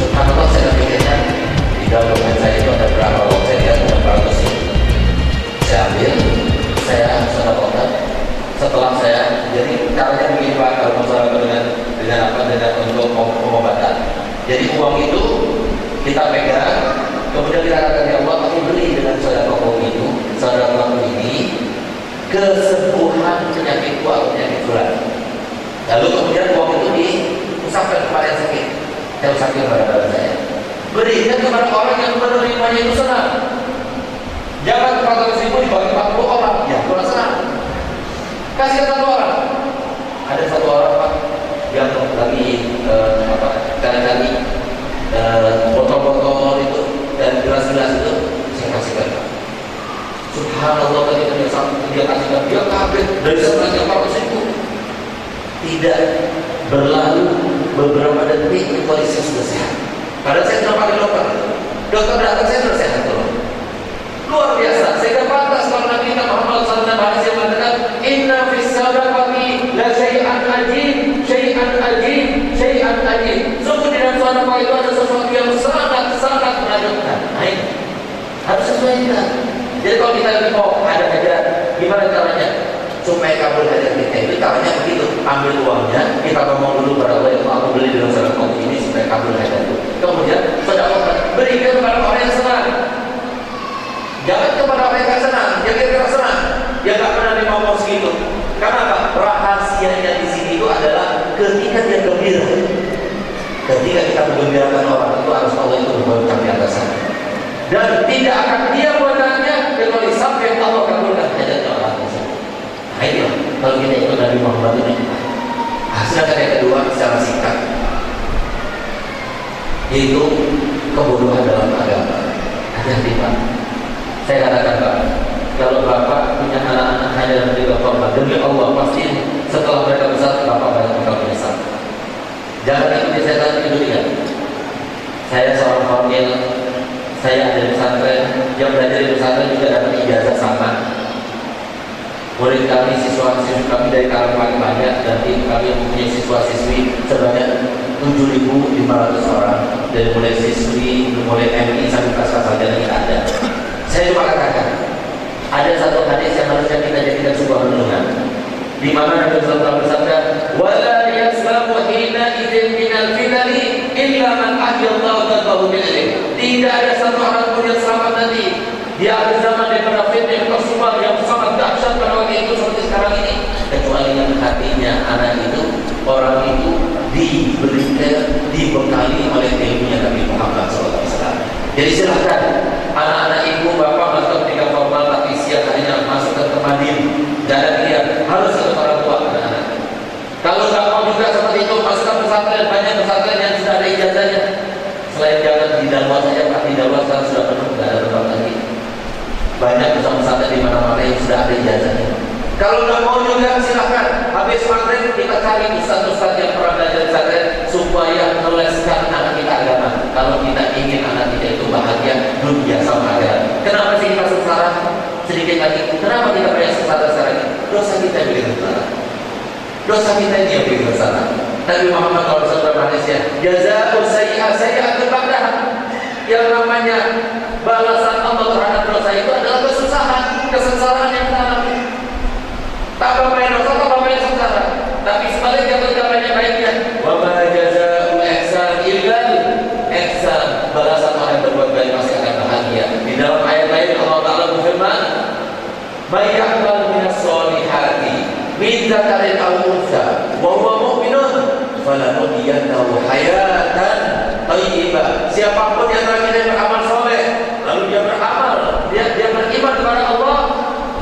Subhanallah, saya pikirkan di dalam dokumen saya itu ada berapa uang, saya lihat ada berapa sih. Saya ambil, saya sedekahkan. Setelah saya, jadi caranya begini Pak, kalau masalah dengan apa, dengan untuk pengobatan. Jadi uang itu kita pegang, kemudian kita katakan ya Allah, aku beli dengan sedekah itu, sedekah ini kesembuhan penyakitku atau penyakit tulang. Lalu kemudian uang itu diusapkan kepada yang sakit. Saya usapkan kepada badan saya. Berikan kepada orang yang menerimanya itu senang. Jangan 400.000 dibagi 40 orang, ya kurang senang. Kasih satu orang. Ada satu orang Pak yang lagi kali-kali botol-botol itu dan gelas-gelas itu saya kasihkan. Subhanallah, ketika dia kasihkan, dia kaget dari 400.000. Tidak berlalu beberapa detik kecuali saya sudah sehat. Padahal saya sudah panggil dokter. Dokter datang, saya sudah sehat loh. Luar biasa. Sehingga pantas kalau Nabi Muhammad SAW mengatakan, Inna fis sadaqati la syai'an ajib, syai'an ajib, syai'an ajib. Sungguh di dalam sedekah itu ada sesuatu yang sangat menakjubkan. Nah, harus sesuaikan. Jadi kalau kita mau ada hajat, gimana caranya? Supaya kabul hajat kita itu caranya begitu, ambil uangnya, kita ngomong dulu kepada Allah, yang aku beli dengan sedekah ini supaya kabul hajat itu. Kemudian sedekah berikan kepada orang yang senang. Jangan kepada orang yang senang, dia kira-kira senang, dia nggak pernah ngomong segitu. Karena apa? Rahasianya di sini itu adalah ketika dia gembira. Ketika kita menggembirakan orang itu harus Allah itu berucap di atas sana. Dan tidak akan dia buatannya kecuali sampai Allah kabulkan hajatnya orang tersebut. Nah ini kalau kita ikut Nabi Muhammad ini. Sedangkan yang kedua secara singkat, yaitu kebodohan dalam agama. Hati-hati Pak. Saya katakan Pak, kalau Bapak punya anak-anak hanya dalam tiga korban, demi Allah pasti setelah mereka besar Bapak banyak bakal menyesal. Jangan ikuti setan itu dia. Saya seorang formil, saya ada di pesantren, yang belajar di pesantren juga dapat ijazah sama. Murid kami, siswa-siswi kami dari kalangan paling banyak, dan kami mempunyai siswa-siswi sebanyak 7.500 orang, dari mulai siswi, mulai MI sampai pasca sarjana kita ada. Saya cuma katakan, ada satu hadis yang harusnya kita jadikan sebuah renungan, di mana Nabi SAW bersabda, "Wala yaslamu hina idzin minal fitani illa man ahyallahu qalbahu bil ilm." Tidak ada satu orang pun yang selamat nanti di akhir zaman daripada fitnah yang tersebar yang sangat dahsyat pada waktu itu seperti sekarang ini, kecuali yang hatinya anak itu, orang itu dibekali oleh ilmunya Nabi Muhammad SAW. Jadi silahkan anak-anak ibu bapak masuk ke formal, tapi siang harinya masuk ke Madin. Jangan lihat, harus ke orang tua anak-anak. Kalau nggak mau juga seperti itu, masukkan pesantren. Banyak pesantren yang sudah ada ijazahnya. Selain jangan di Dalwa saja, Pak, di Dalwa sekarang sudah penuh, nggak ada tempat lagi. Banyak pesantren di mana-mana yang sudah ada ijazahnya. Kalau nggak mau juga silahkan. Habis maghrib kita cari ustaz-ustaz yang pernah belajar pesantren supaya meleskan anak kita agama. Kalau kita ingin anak kita itu bahagia dunia sama akhirat. Kenapa sih kita sengsara? Sedikit lagi. Kenapa kita banyak sengsara sekarang ini? Dosa kita yang bikin sengsara. Dosa kita ini yang bikin sengsara. Nabi Muhammad kalau bersabda Malaysia, jazaa'u sayyi'atul ba'dah. Yang namanya balasan Allah terhadap dosa itu adalah kesusahan, kesengsaraan yang kita alami. Tambah banyak dosa, tambah banyak sengsara. Tapi sebaliknya ketika banyak baiknya, wa ma jazaa'u ihsan illa ihsan. Balasan orang yang berbuat baik pasti akan bahagia. Di dalam ayat lain Allah Ta'ala berfirman, "May ya'mal minas solihati min dzakarin aw untha wa huwa mu'minun falanuhyiyannahu hayatan thayyibah." Siapapun yang terakhir beramal soleh, lalu dia beramal, dia beriman kepada Allah,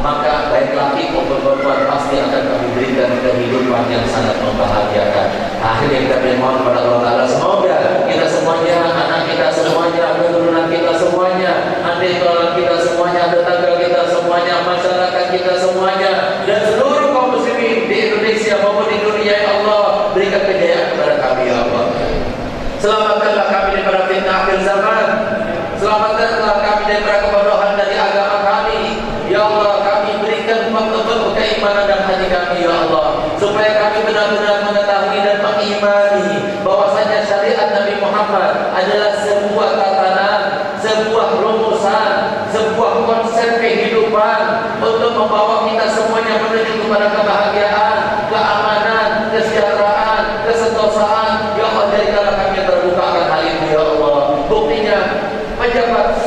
maka baik laki maupun perempuan pasti akan kami berikan kehidupan nikmat yang sangat membahagiakan. Akhirnya kita mohon kepada Allah Ta'ala, semoga kita semuanya, anak kita semuanya, keturunan kita semuanya, adik keluarga kita semuanya, tetangga kita semuanya, masyarakat kita semuanya, dan seluruh kaum muslimin di Indonesia maupun di dunia, ya Allah, berikan kejayaan kepada kami, ya Allah. Selamatkanlah kami daripada fitnah akhir zaman. Selamatkanlah kami daripada kebodohan dari agama kami, ya Allah. Kami berikan betul-betul keimanan dan hati kami, ya Allah, supaya kami benar-benar mengetahui dan mengimani bahwasanya syariat Nabi Muhammad adalah sebuah tatanan, sebuah rumusan, sebuah konsep kehidupan untuk membawa kita semuanya menuju kepada kebahagiaan, keamanan, kesejahteraan, kesentosaan. Ya Allah, jadikanlah kami terbukakan hal itu, ya Allah. Buktinya pejabat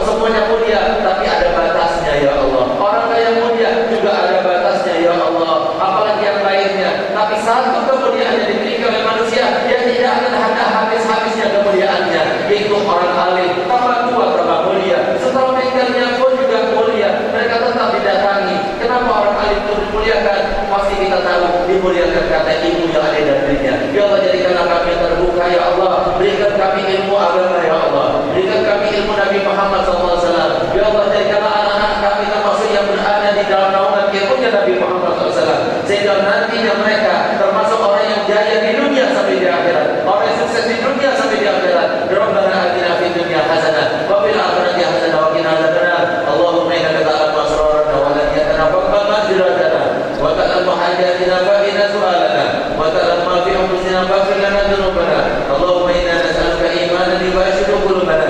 semuanya mulia, tapi ada batasnya, ya Allah. Orang kaya mulia juga ada batasnya, ya Allah. Apalagi yang lainnya. Tapi satu kemuliaan yang dimiliki oleh manusia yang tidak akan ada habis-habisnya kemuliaannya, yaitu orang alim. Tambah tua tambah mulia, setelah meninggalnya pun juga mulia. Mereka tetap didatangi. Kenapa orang alim itu dimuliakan? Pasti kita tahu dimuliakan kata ilmu yang ada dalam dirinya. Ya Allah, jadikanlah kami terbuka, ya Allah. Berikan kami ilmu agama, ya Allah. Berikan kami ilmu Nabi Muhammad SAW. Ya Allah, jadikanlah anak-anak kami termasuk yang berada di dalam naungan ilmunya Nabi Muhammad SAW, sehingga nantinya mereka termasuk orang yang jaya di dunia sampai di akhirat, orang yang sukses di dunia sampai di akhirat. Rabbana atina fid dunya hasanah wa fil akhirati hasanah wa qina adzabannar. Allahumma innaka ta'lamu asrarana wa la yatanafaqqa majradana wa ta'lamu hajatina fa inna su'alana wa ta'lamu ma fi anfusina faghfir lana dhunubana. Allahumma inna nas'aluka imanan yuwashidu qulubana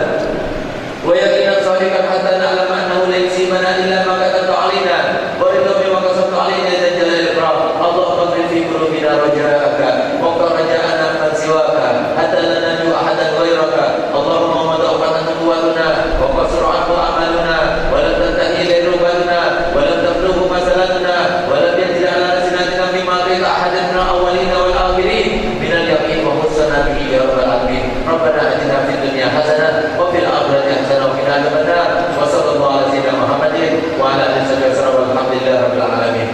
wa yaqinan shadiqan hatta na'lama annahu la yusibana illa ma katabta 'alaina wa ridha bima kasabta 'alaina ya jalal ikram. Allahumma qil fi qulubina raja'aka wa raja'ana man siwaka hatta la naju ahadan ghairaka. Allahumma ma da'afatan quwwatuna wa qasra 'anhu amaluna wa la tantahi lirubatuna wa la tablughu masalatuna wa la yanzil 'ala sinatina mimma qila ahadan min al-awwalin wal akhirin min al-yaqin wa husna bihi ya rabbal alamin. Rabbana atina fid dunya hasanah wa fil akhirati hasanah wa qina adzabannar. Wa sallallahu ala sayyidina Muhammadin wa ala alihi wasallam walhamdulillahi rabbil alamin.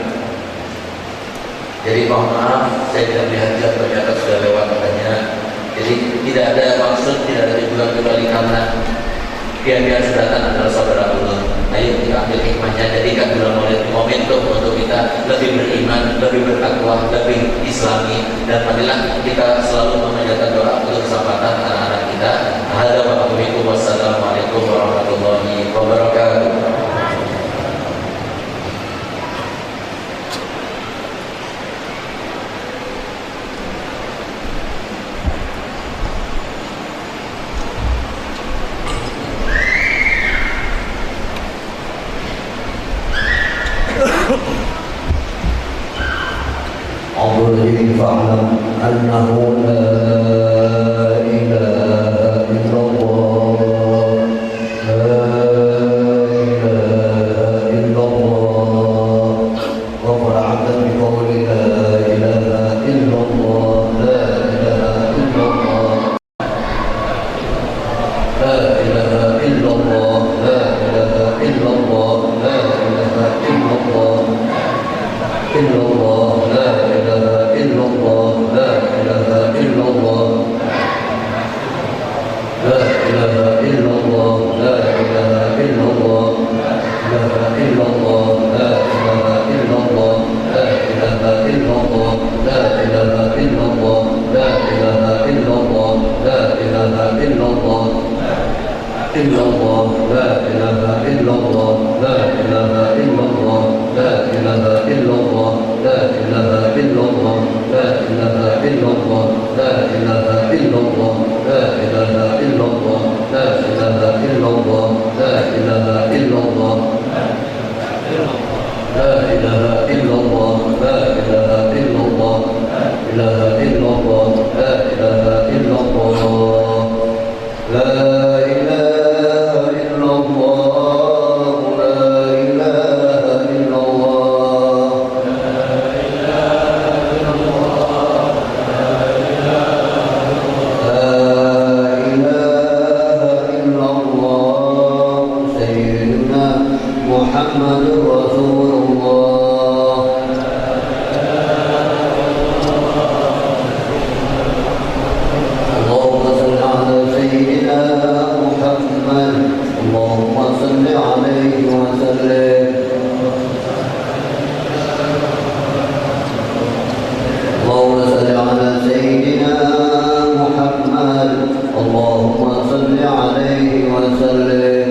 Jadi mohon maaf, saya tidak melihat jam, ternyata sudah lewat katanya. Jadi tidak ada maksud, tidak ada tujuan kecuali karena biar sedatan adalah saudara ulun. Ayo kita ambil hikmahnya, jadikan bulan Maulid momentum untuk kita lebih beriman, lebih bertakwa, lebih islami, dan marilah kita selalu memanjatkan doa untuk keselamatan anak-anak kita. Hadza wa billahi wassalamualaikum warahmatullahi wabarakatuh. عظيم فاعلم أنه لا إله إلا الله لا إله إلا الله وقل عبدا بقول لا إله إلا الله لا إله إلا الله لا إله إلا الله لا إله إلا الله لا إله إلا الله إلا الله لا إله إلا الله لا إله إلا الله لا إله إلا الله لا إله إلا الله لا إله إلا الله لا إله إلا الله لا إله إلا الله لا إله إلا الله لا إله إلا الله لا إله إلا الله إلا الله لا إله إلا الله لا إله إلا الله لا إله إلا الله لا إله إلا الله لا إله إلا الله لا إله إلا الله لا إله إلا الله لا إله إلا الله لا إله إلا الله لا إله إلا الله لا إله إلا الله إله إلا الله لا إله إلا الله لا إله إلا الله لا إله إلا الله لا إله إلا الله سيدنا محمد رسول الله اللهم صل عليه وسلم اللهم صل على سيدنا محمد اللهم صل عليه وسلم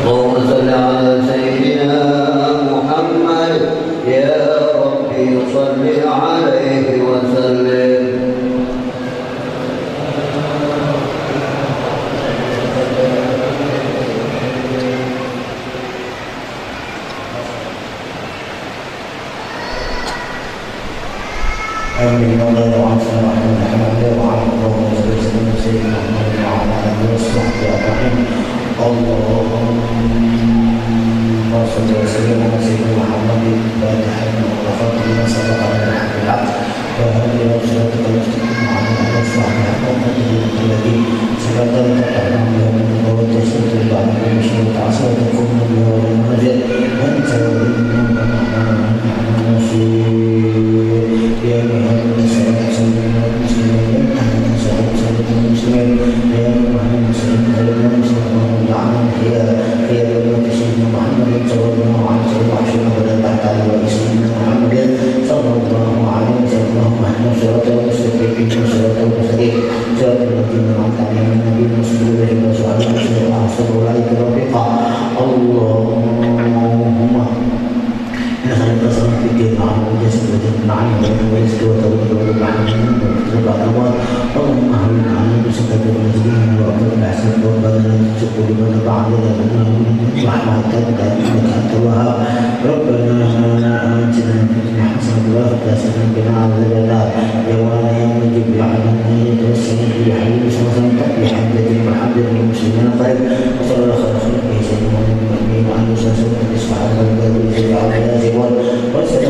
اللهم صل على سيدنا محمد يا ربي صل عليه وسلم آمين. الله وعن سلام محمد وعن الله وسلم سيدنا محمد وعلى آله وصحبه أجمعين. اللهم صل وسلم على سيدنا محمد الفاتح والخاتم لما سبق على الحق بالحق وهدي إلى صراطك المستقيم وعلى آله وصحبه محمد الذي صراط تقدم له من والتسليم بعد كل شيء وتعصى وتكون به والمنزل وأنت ولينا ونحن نصير يا أيها النساء سلموا المسلمين أهلا وسهلا سلموا المسلمين يا محمد سلموا المسلمين ونعم هي بنت سيدنا محمد صلى الله عليه وسلم وعشرين ولا تحت على سيدنا محمد صلى الله عليه وسلم اللهم اهدنا صراط المستقيم صراط المستقيم صراط الذين أنعمت عليهم من النبيين والصديقين والشهداء والصالحين وحسن أولئك رفيقا اللهم نسألك صلاة في الدين معنا وجسد وجد معنا ورزق وتوبة ومعنا وتوبة الأموال اللهم أهلنا على بسكة المسلمين وأقبل الأحسن ربنا لا تزغ قلوبنا بعد إذ هديتنا رحمة إنك أنت الوهاب ربنا آتنا في الدنيا حسنة وفي الآخرة وقنا عذاب النار يا مولانا يا مجيب دعاءنا يتوسل به حبيب صلى الله عليه وسلم بحمدة محمد المسلمين قريب وصلى الله على خلقه سيدنا محمد وعلى آله وصحبه وسلم وسلم